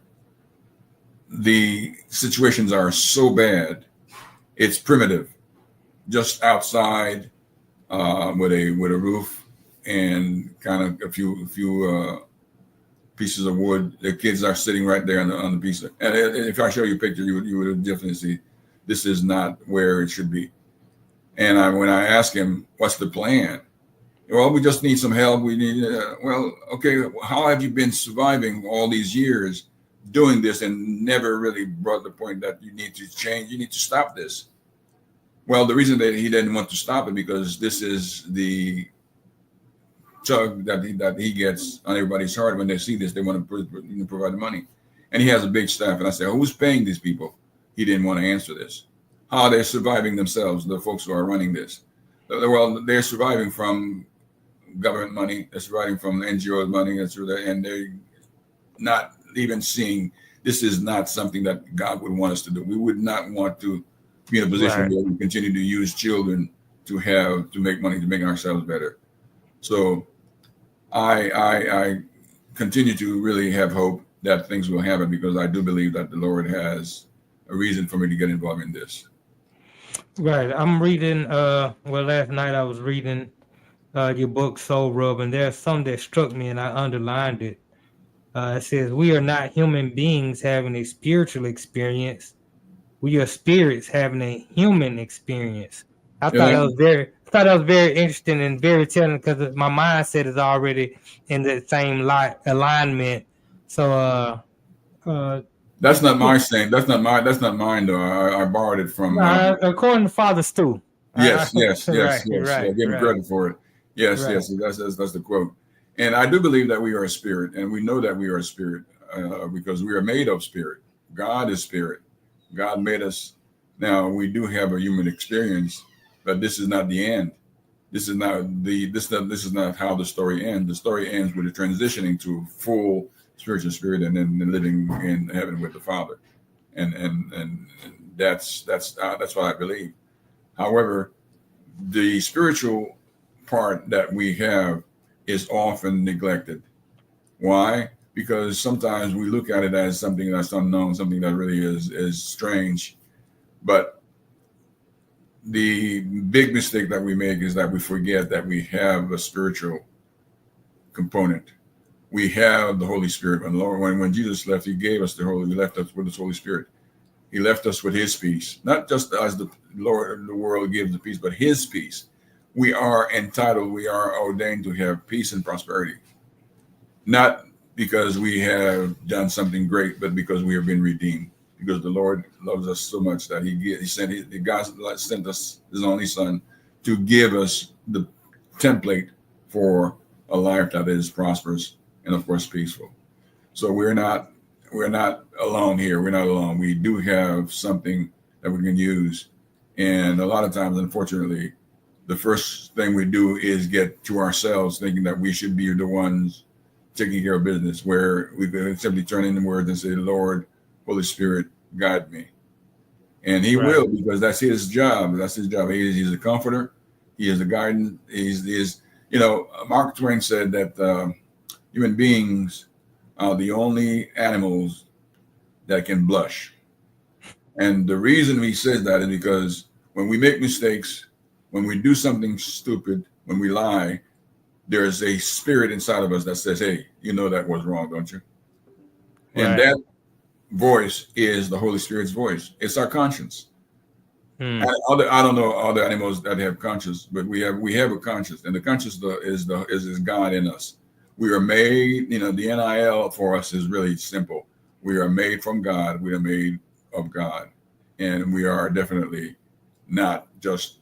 the situations are so bad, it's primitive, just outside with a roof and kind of a few pieces of wood. The kids are sitting right there on the piece. And if I show you a picture, you would definitely see this is not where it should be. And when I ask him, what's the plan? Well, we just need some help. We need, well, okay, how have you been surviving all these years doing this and never really brought the point that you need to change, you need to stop this? Well, the reason that he didn't want to stop it, because this is the tug that he gets on everybody's heart. When they see this, they want to provide the money. And he has a big staff. And I said, who's paying these people? He didn't want to answer this. How are they surviving themselves, the folks who are running this? Well, they're surviving from government money. They're surviving from NGO money. And they're not even seeing this is not something that God would want us to do. We would not want to be in a position where we continue to use children to make money, to make ourselves better. So I continue to really have hope that things will happen, because I do believe that the Lord has a reason for me to get involved in this. Right. I'm reading, last night I was reading your book, Soul Rub, and there's some that struck me and I underlined it. It says, we are not human beings having a spiritual experience. We are spirits having a human experience. I thought that was very interesting and very telling, because my mindset is already in the same alignment. So that's not my saying. That's not mine though. I borrowed it from according to Father Stu. Yes. Right, give him credit for it. Yes. That's the quote. And I do believe that we are a spirit, and we know that we are a spirit because we are made of spirit. God is spirit. God made us. Now we do have a human experience, but this is not the end. This is not how the story ends. The story ends with a transitioning to full spiritual spirit, and then living in heaven with the Father, and that's what I believe. However, the spiritual part that we have is often neglected. Why? Because sometimes we look at it as something that's unknown, something that really is strange. But the big mistake that we make is that we forget that we have a spiritual component. We have the Holy Spirit. When Jesus left, he gave us he left us with his Holy Spirit. He left us with his peace, not just as the world gives the peace, but his peace. We are entitled, we are ordained to have peace and prosperity, not because we have done something great, but because we have been redeemed. Because the Lord loves us so much that God sent us his only Son to give us the template for a life that is prosperous and, of course, peaceful. So we're not alone here. We're not alone. We do have something that we can use, and a lot of times, unfortunately, the first thing we do is get to ourselves, thinking that we should be the ones taking care of business, where we could simply turn in the word and say, Lord, Holy Spirit, guide me. And he will, because that's his job. That's his job. He's a comforter. He is a guidance. He's Mark Twain said that human beings are the only animals that can blush. And the reason he says that is because when we make mistakes, when we do something stupid, when we lie, there's a spirit inside of us that says, hey, you know that was wrong, don't you? Right. And that voice is the Holy Spirit's voice. It's our conscience. And I don't know other animals that have conscience, but we have a conscience, and the conscience is God in us. We are made. The NIL for us is really simple. We are made from God. We are made of God, and we are definitely not just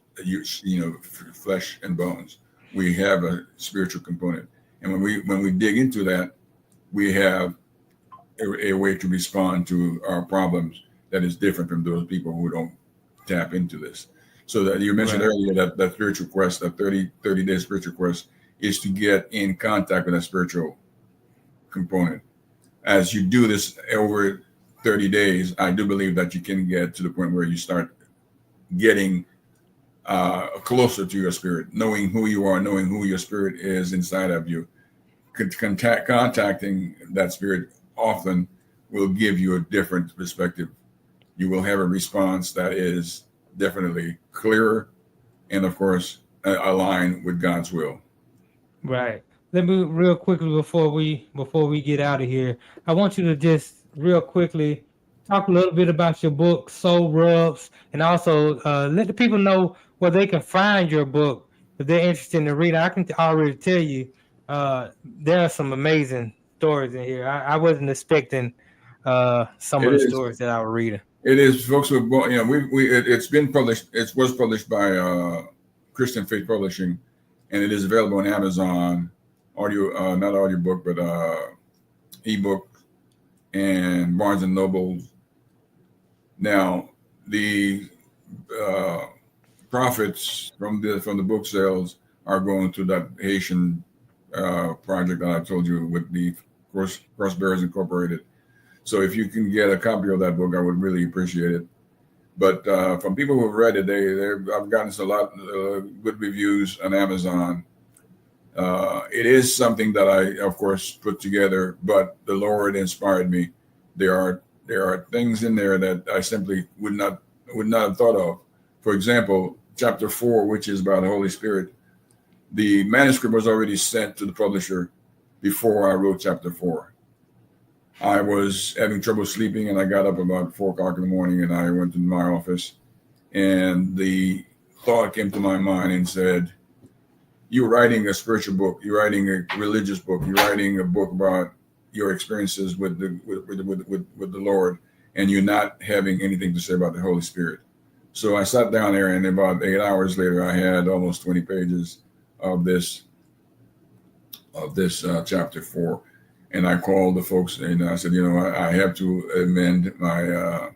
flesh and bones. We have a spiritual component, and when we dig into that, we have a way to respond to our problems that is different from those people who don't tap into this. So that you mentioned earlier that spiritual quest, that 30-day spiritual quest, is to get in contact with that spiritual component. As you do this over 30 days, I do believe that you can get to the point where you start getting closer to your spirit, knowing who you are, knowing who your spirit is inside of you. Contacting that spirit often will give you a different perspective. You will have a response that is definitely clearer and, of course, aligned with God's will. Right. Let me real quickly before we get out of here. I want you to just real quickly talk a little bit about your book, Soul Rubs, and also let the people know where they can find your book if they're interested in reading. I can already tell you there are some amazing stories in here. I wasn't expecting some of the stories that I was reading. It is, folks. It's been published. It was published by Christian Faith Publishing, and it is available on Amazon, audio, not audiobook, but ebook, and Barnes and Noble. Now, the profits from the book sales are going to that Haitian project that I told you with the Cross Bears Incorporated. So if you can get a copy of that book, I would really appreciate it. But from people who have read it, I've gotten a lot of good reviews on Amazon. It is something that I, of course, put together, but the Lord inspired me. There are things in there that I simply would not have thought of. For example, chapter 4, which is about the Holy Spirit, the manuscript was already sent to the publisher before I wrote chapter 4. I was having trouble sleeping, and I got up about 4 o'clock in the morning, and I went to my office, and the thought came to my mind and said, "You're writing a spiritual book. You're writing a religious book. You're writing a book about your experiences with the Lord, and you're not having anything to say about the Holy Spirit." So I sat down there, and about 8 hours later, I had almost 20 pages of this chapter 4. And I called the folks and I said, I have to amend my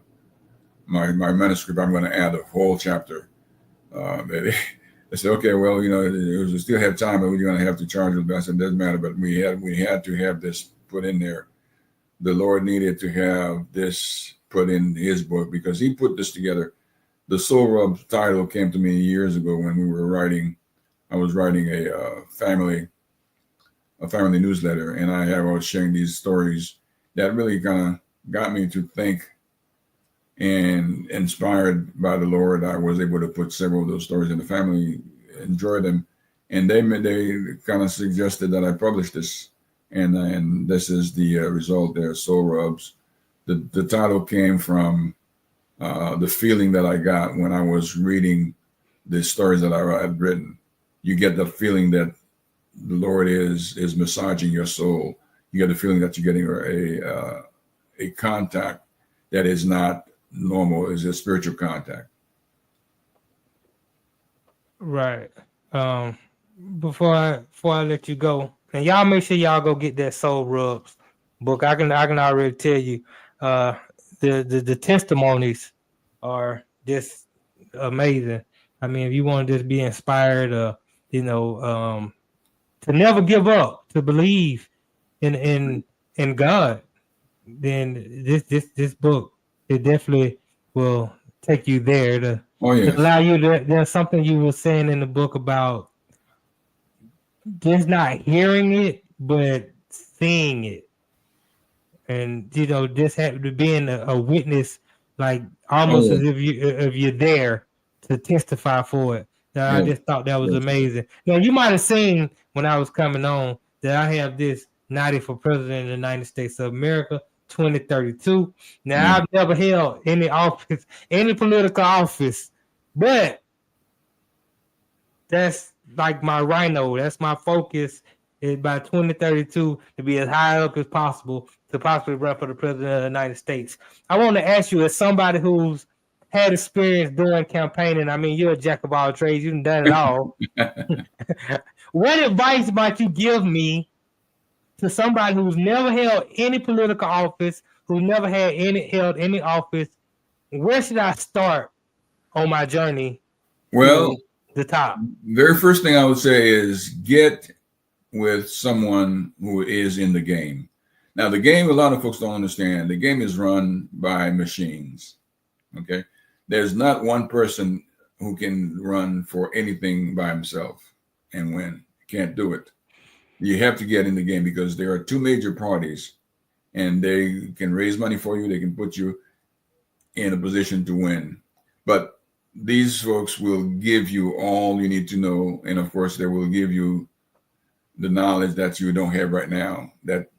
my manuscript. I'm going to add a whole chapter. They said, okay, well, we still have time, but we're going to have to charge it. I said, it doesn't matter, but we had to have this put in there. The Lord needed to have this put in His book because He put this together. The Soul Rub title came to me years ago when we were writing. I was writing a family newsletter, and I was sharing these stories that really kind of got me to think, and inspired by the Lord, I was able to put several of those stories in. The family enjoyed them, and they kind of suggested that I publish this, and this is the result there, Soul Rubs. The title came from the feeling that I got when I was reading the stories that I had written. You get the feeling that the Lord is massaging your soul. You get the feeling that you're getting a contact that is not normal, is a spiritual contact. Right. Before I let you go, and y'all make sure y'all go get that Soul Rubs book. I can already tell you, the testimonies are just amazing. I mean, if you want to just be inspired, to never give up, to believe in God, then this book, it definitely will take you there to allow you to. There's something you were saying in the book about just not hearing it, but seeing it, and just having to being a witness, like almost as if you're there to testify for it. I just thought that was amazing. Now, you might have seen when I was coming on that I have this 90 for President of the United States of America 2032. Now, I've never held any office, any political office But that's like my rhino. That's my focus is by 2032 to be as high up as possible to possibly run for the president of the United States. I want to ask you, as somebody who's had experience doing campaigning, I mean, you're a jack of all trades. You've done it all. What advice might you give me to somebody who's never held any political office, who never held any office? Where should I start on my journey? Well, the top. Very first thing I would say is get with someone who is in the game. Now, the game, a lot of folks don't understand. The game is run by machines. Okay, there's not one person who can run for anything by himself and win. Can't do it. You have to get in the game because there are two major parties, and they can raise money for you. They can put you in a position to win, but these folks will give you all you need to know. And of course, they will give you the knowledge that you don't have right now, that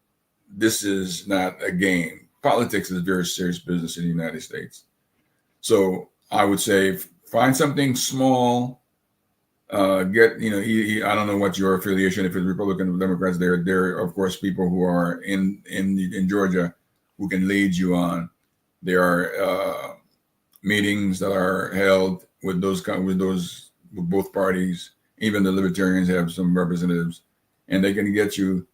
this is not a game. Politics is very serious business in the United States. So I would say find something small, I don't know what your affiliation, if it's Republican or Democrats, there are, of course, people who are in Georgia who can lead you on. There are meetings that are held with both parties. Even the Libertarians have some representatives, and they can get you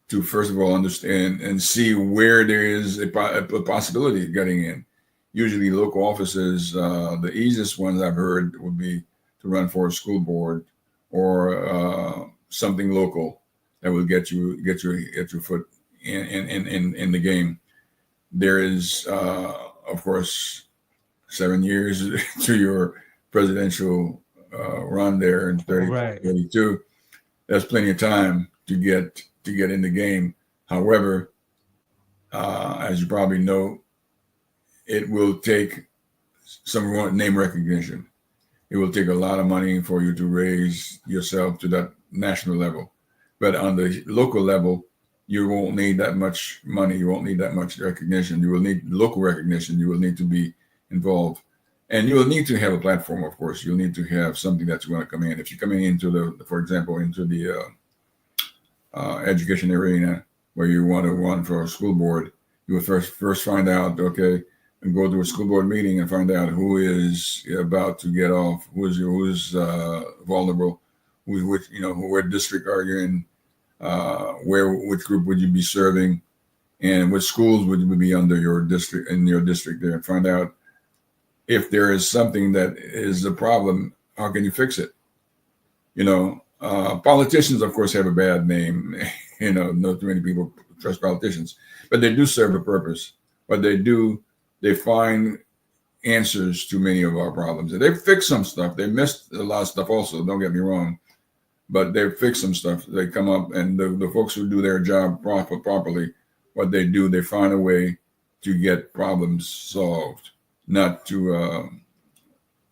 to first of all understand and see where there is a possibility of getting in. Usually, local offices, the easiest ones I've heard would be to run for a school board or something local that will get your foot in the game. There is, of course, 7 years to your presidential run there in 32. That's plenty of time to get in the game. However, as you probably know, it will take some name recognition. It will take a lot of money for you to raise yourself to that national level. But on the local level, you won't need that much money. You won't need that much recognition. You will need local recognition. You will need to be involved. And you will need to have a platform, of course. You'll need to have something that's going to come in. If you're coming into for example, into the education arena where you want to run for a school board, you will first find out, okay, and go to a school board meeting and find out who is about to get off, who's vulnerable, what district are you in, which group would you be serving, and which schools would you be under your district there, and find out if there is something that is a problem, how can you fix it? Politicians, of course, have a bad name. Not too many people trust politicians, but they do serve a purpose. What they do, they find answers to many of our problems. And they fix some stuff. They missed a lot of stuff also, don't get me wrong, but they fix some stuff. They come up, and the folks who do their job properly, what they do, they find a way to get problems solved, not to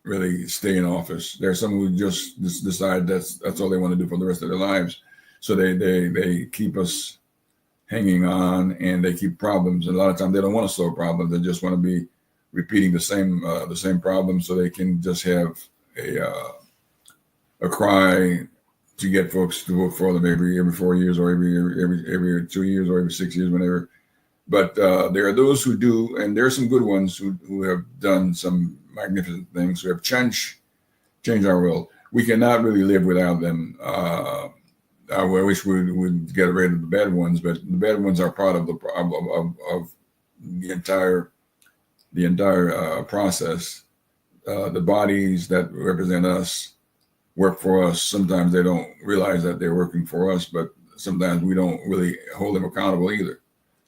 really stay in office. There's some who just decide that's all they want to do for the rest of their lives. So they keep us hanging on, and they keep problems. And a lot of times they don't want to solve problems. They just want to be repeating the same problem, so they can just have a cry to get folks to vote for them every 4 years, or every 2 years, or every 6 years, whenever. But there are those who do, and there are some good ones who have done some magnificent things, who have changed our world. We cannot really live without them. I wish we would get rid of the bad ones, but the bad ones are part of the entire process. The bodies that represent us work for us. Sometimes they don't realize that they're working for us, but sometimes we don't really hold them accountable either.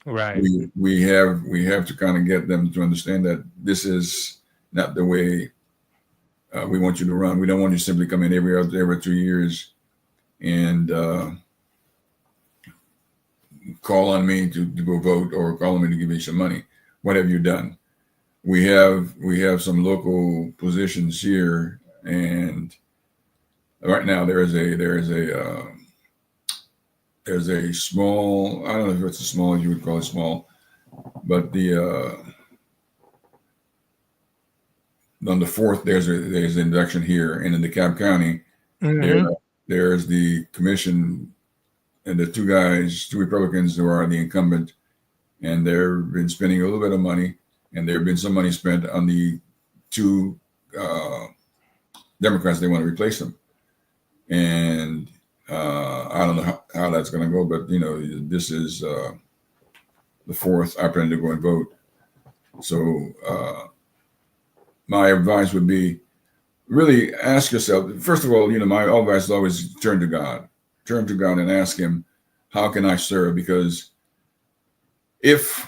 Right. We have to kind of get them to understand that this is not the way we want you to run. We don't want you to simply come in every 2 years and call on me to go vote, or call on me to give me some money. What have you done? We have some local positions here, and right now there's a small, I don't know if it's a small, you would call it small, but the on the 4th, there's an induction here, and in DeKalb County, there's the commission and the two Republicans who are the incumbent, and they've been spending a little bit of money, and there have been some money spent on the two Democrats. They want to replace them, and I don't know how that's going to go, but this is the 4th. I plan to go and vote. So my advice would be really ask yourself, first of all, my advice is always turn to God and ask him, how can I serve? Because if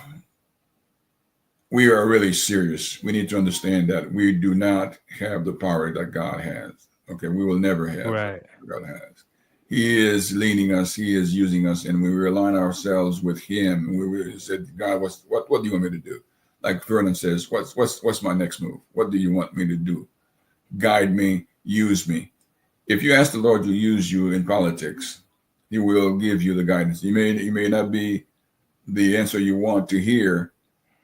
we are really serious, we need to understand that we do not have the power that God has. Okay, we will never have what God has. He is leading us. He is using us, and we align ourselves with him. We said, God, what do you want me to do? Like Vernon says, what's my next move? What do you want me to do? Guide me, use me. If you ask the Lord to use you in politics, he will give you the guidance. He may not be the answer you want to hear,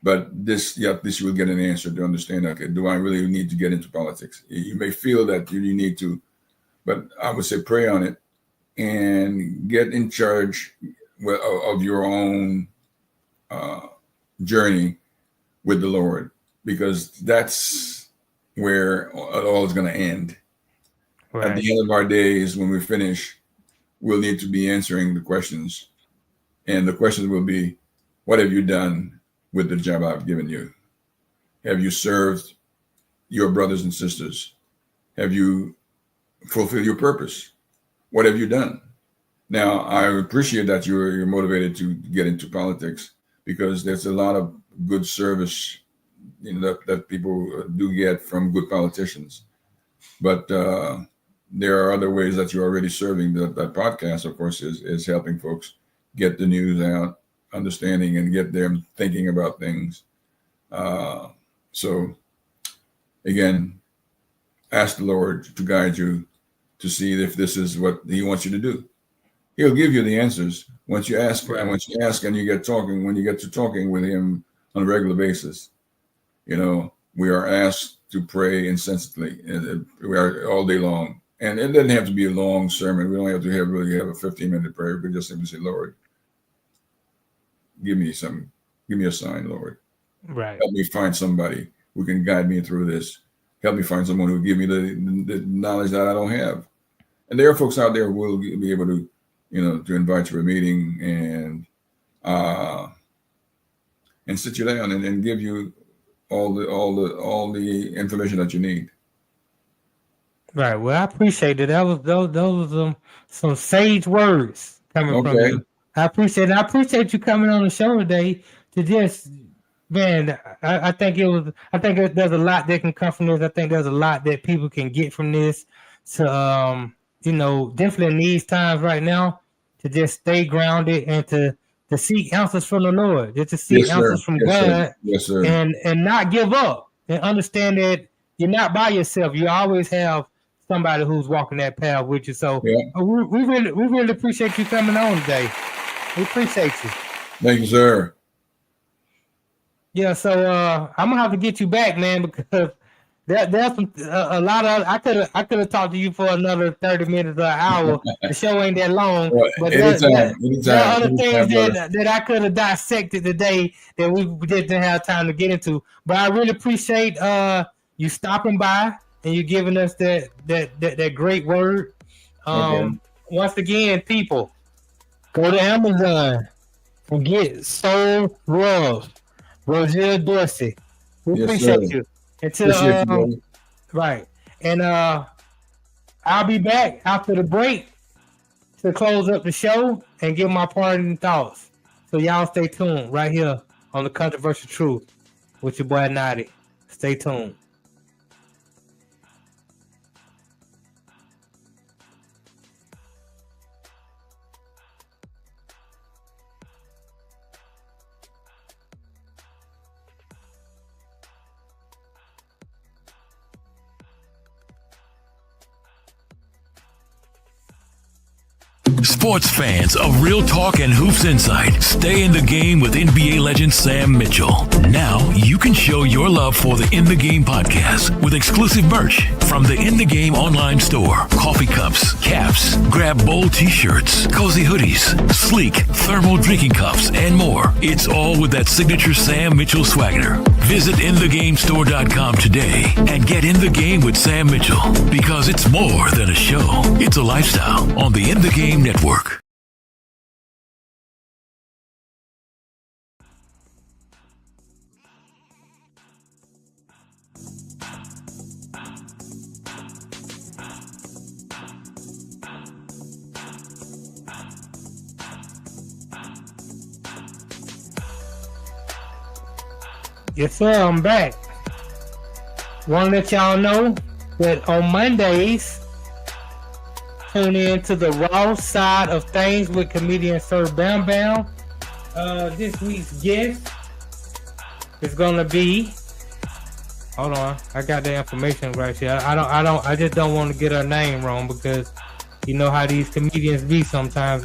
but this you will get an answer to understand, okay, do I really need to get into politics? You may feel that you need to, but I would say pray on it and get in charge of your own journey with the Lord, because that's where it all is going to end. Right. At the end of our days, when we finish, we'll need to be answering the questions. And the questions will be, what have you done with the job I've given you? Have you served your brothers and sisters? Have you fulfilled your purpose? What have you done? Now, I appreciate that you're motivated to get into politics, because there's a lot of good service that people do get from good politicians. But there are other ways that you're already serving. That podcast, of course, is helping folks get the news out, understanding, and get them thinking about things. So, again, ask the Lord to guide you to see if this is what he wants you to do. He'll give you the answers once you ask. Right. And once you ask and you get talking, when you get to talking with him on a regular basis, we are asked to pray incessantly. We are all day long. And it doesn't have to be a long sermon. We don't have to really have a 15-minute prayer. We just simply say, Lord, give me a sign, Lord. Right. Help me find somebody who can guide me through this. Help me find someone who will give me the knowledge that I don't have. And there are folks out there who will be able to, to invite you to a meeting and sit you down and give you all the information that you need. Right. Well, I appreciate it. Those was some sage words coming from you. I appreciate it. I appreciate you coming on the show today to just, man, I think there's a lot that can come from this. I think there's a lot that people can get from this. So, definitely in these times right now, to just stay grounded and to seek answers from the Lord, just to seek answers from God, and not give up, and understand that you're not by yourself. You always have somebody who's walking that path with you. So we really appreciate you coming on today. We appreciate you. Thank you, sir. Yeah, so I'm gonna have to get you back, man, because there's a lot of I could have talked to you for another 30 minutes or an hour. The show ain't that long, but there are other things that I could have dissected today that we didn't have time to get into. But I really appreciate you stopping by and you giving us that great word. Once again, people, go to Amazon and get Soul Love, Roger Dorsey. We appreciate you. Until right. And I'll be back after the break to close up the show and give my parting thoughts. So y'all stay tuned right here on the Controversial Truth with your boy Naughty. Stay tuned. Sports fans of Real Talk and Hoops Insight, stay in the game with NBA legend Sam Mitchell. Now you can show your love for the In the Game podcast with exclusive merch from the In the Game online store. Coffee cups, caps, grab bold t-shirts, cozy hoodies, sleek thermal drinking cups, and more. It's all with that signature Sam Mitchell swagger. Visit InTheGameStore.com today and get in the game with Sam Mitchell, because it's more than a show. It's a lifestyle on the In the Game Network. Yes, sir, I'm back. Want to let y'all know that on Mondays, tune in to the Raw Side of Things with comedian Sir Bam Bam. This week's guest is gonna be. Hold on, I got the information right here. I just don't want to get her name wrong, because you know how these comedians be. Sometimes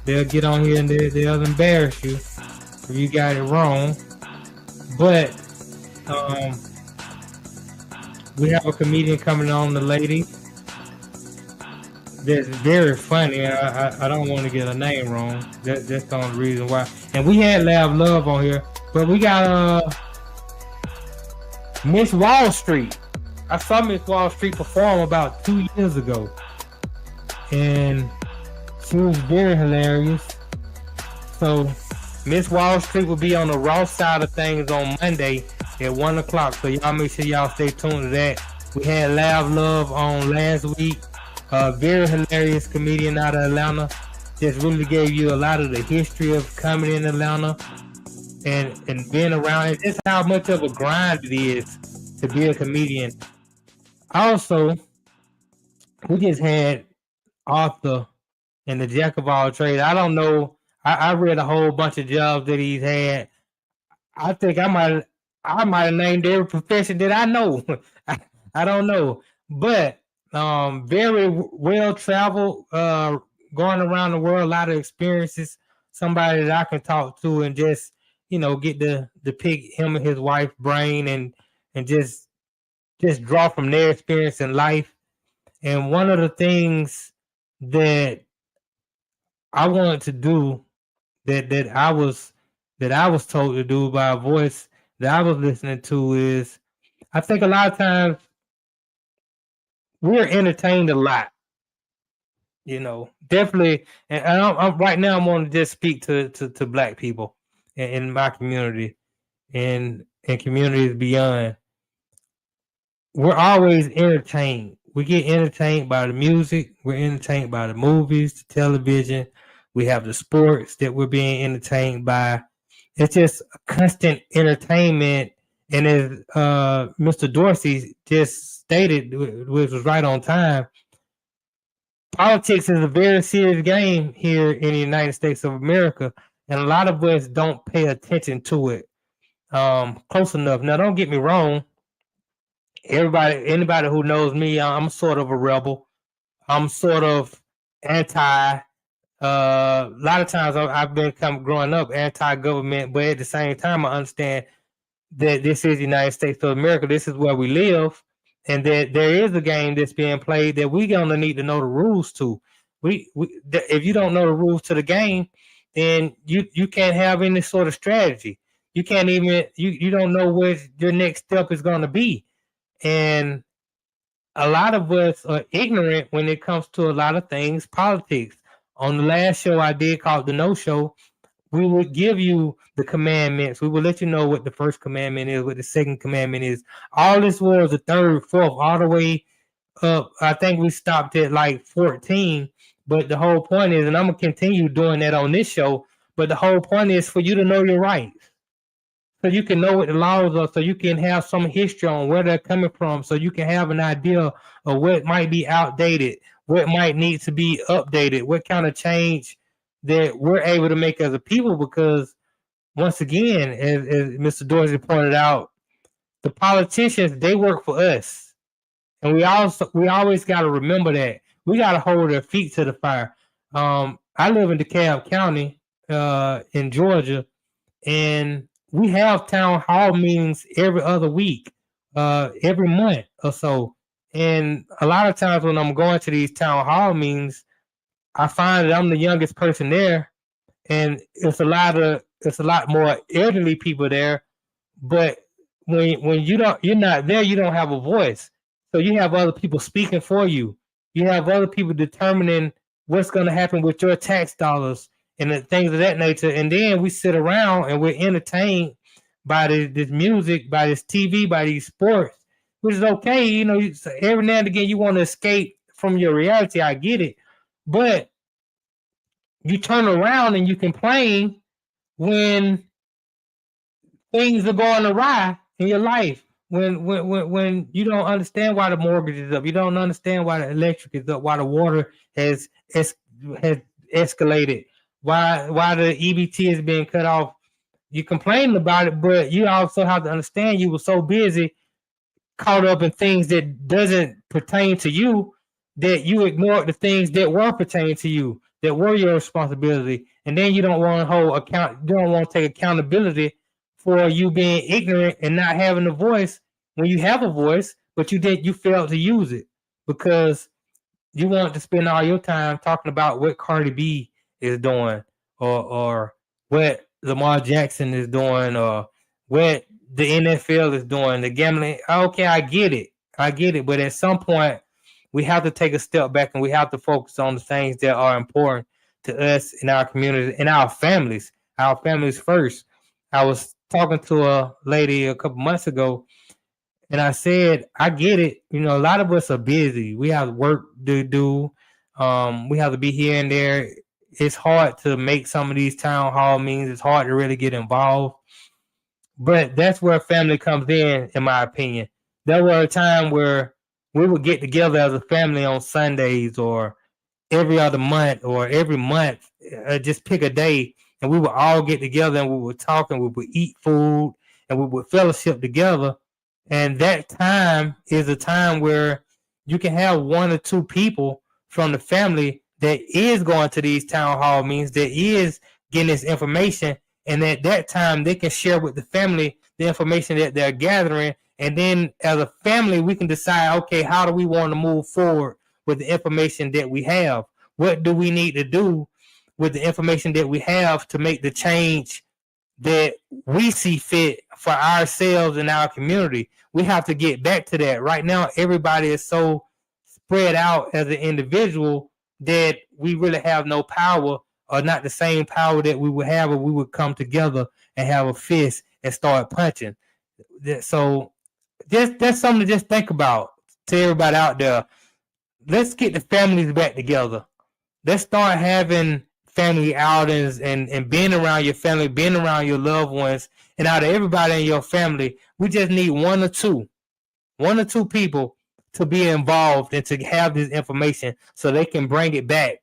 they'll get on here and they'll embarrass you if you got it wrong. But we have a comedian coming on, the lady that's very funny. I don't want to get her name wrong. That's the only reason why. And we had Love on here, but we got Miss Wall Street. I saw Miss Wall Street perform about 2 years ago, and she was very hilarious. So Miss Wall Street will be on the Raw Side of Things on Monday at 1 o'clock. So y'all make sure y'all stay tuned to that. We had Love on last week. Very hilarious comedian out of Atlanta. Just really gave you a lot of the history of coming in Atlanta and being around it. Just how much of a grind it is to be a comedian. Also, we just had Arthur in the Jack of all trades. I don't know. I read a whole bunch of jobs that he's had. I think I might have named every profession that I know. I don't know, but very well traveled, going around the world, a lot of experiences. Somebody that I can talk to and just get to pick him and his wife's brain and just draw from their experience in life. And one of the things that I wanted to do, that I was told to do by a voice that I was listening to, is I think a lot of times we're entertained a lot, definitely. And I'm right now I'm going to just speak to Black people in my community and communities beyond. We're always entertained. We get entertained by the music. We're entertained by the movies, the television. We have the sports that we're being entertained by. It's just a constant entertainment. And as Mr. Dorsey just stated, which was right on time, politics is a very serious game here in the United States of America. And a lot of us don't pay attention to it close enough. Now, don't get me wrong. Anybody who knows me, I'm sort of a rebel. I'm sort of anti. A lot of times I've been growing up anti-government, but at the same time I understand that this is the United States of America. This is where we live, and that there is a game that's being played that we're gonna need to know the rules to. If you don't know the rules to the game, then you can't have any sort of strategy. You can't even you don't know what your next step is gonna be. And a lot of us are ignorant when it comes to a lot of things, politics. On the last show I did called The No Show, we would give you the commandments. We would let you know what the first commandment is, what the second commandment is. All this was the third, fourth, all the way up. I think we stopped at like 14. But the whole point is, and I'm going to continue doing that on this show, but the whole point is for you to know your rights. So you can know what the laws are, so you can have some history on where they're coming from, so you can have an idea of what might be outdated, what might need to be updated, what kind of change that we're able to make as a people. Because once again, as Mr. Dorsey pointed out, the politicians, they work for us. And we always got to remember that. We got to hold their feet to the fire. I live in DeKalb County, in Georgia, and we have town hall meetings every other week, every month or so. And a lot of times when I'm going to these town hall meetings, I find that I'm the youngest person there, and it's a lot more elderly people there. But when you're not there, you don't have a voice. So you have other people speaking for you. You have other people determining what's going to happen with your tax dollars and the things of that nature. And then we sit around and we're entertained by this music, by this TV, by these sports, which is okay. You know, every now and again you want to escape from your reality. I get it, but you turn around and you complain when things are going awry in your life. When you don't understand why the mortgage is up, you don't understand why the electric is up, why the water has escalated, why the EBT is being cut off. You complain about it, but you also have to understand you were so busy, caught up in things that doesn't pertain to you, that you ignored the things that were pertaining to you, that were your responsibility, and then you don't want to hold account. You don't want to take accountability for you being ignorant and not having a voice when you have a voice, but you failed to use it because you want to spend all your time talking about what Cardi B is doing, or what Lamar Jackson is doing, or what the NFL is doing, the gambling. Okay, I get it, but at some point we have to take a step back and we have to focus on the things that are important to us in our community, in our families first. I was talking to a lady a couple months ago, and I said, I get it. You know, a lot of us are busy. We have work to do. We have to be here and there. It's hard to make some of these town hall meetings. It's hard to really get involved. But that's where family comes in my opinion. There were a time where we would get together as a family on Sundays or every other month or every month, just pick a day, and we would all get together and we would talk and we would eat food and we would fellowship together. And that time is a time where you can have one or two people from the family that is going to these town hall meetings, that is getting this information, and at that time they can share with the family the information that they're gathering. And then as a family, we can decide, okay, how do we want to move forward with the information that we have? What do we need to do with the information that we have to make the change that we see fit for ourselves and our community? We have to get back to that. Right now, everybody is so spread out as an individual that we really have no power, or not the same power that we would have if we would come together and have a fist and start punching. So that's something to just think about to everybody out there. Let's get the families back together. Let's start having family outings and being around your family, being around your loved ones, and out of everybody in your family, we just need one or two people to be involved and to have this information so they can bring it back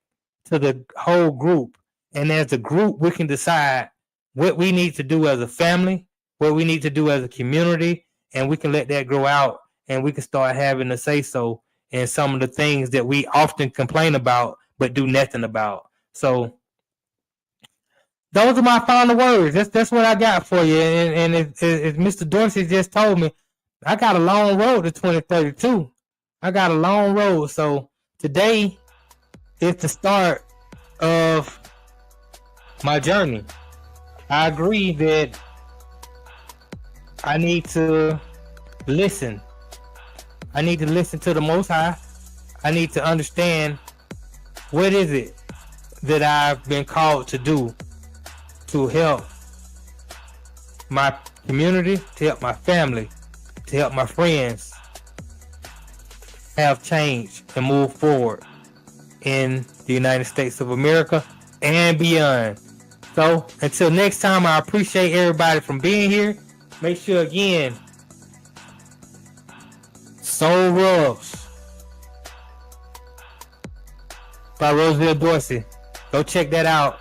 to the whole group. And as a group, we can decide what we need to do as a family, what we need to do as a community, and we can let that grow out, and we can start having a say-so in some of the things that we often complain about but do nothing about. So those are my final words. That's what I got for you. And as Mr. Dorsey just told me, I got a long road to 2032. I got a long road. So today is the start of my journey. I agree that I need to listen. I need to listen to the Most High. I need to understand what is it that I've been called to do to help my community, to help my family, to help my friends have change and move forward in the United States of America and beyond. So until next time, I appreciate everybody from being here. Make sure again, Soul Rubs by Roseville Dorsey. Go check that out.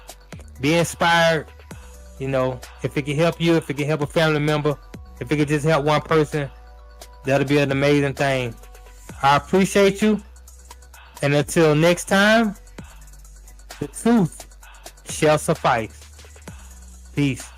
Be inspired. You know, if it can help you, if it can help a family member, if it can just help one person, that'll be an amazing thing. I appreciate you. And until next time, The truth shall suffice. Peace.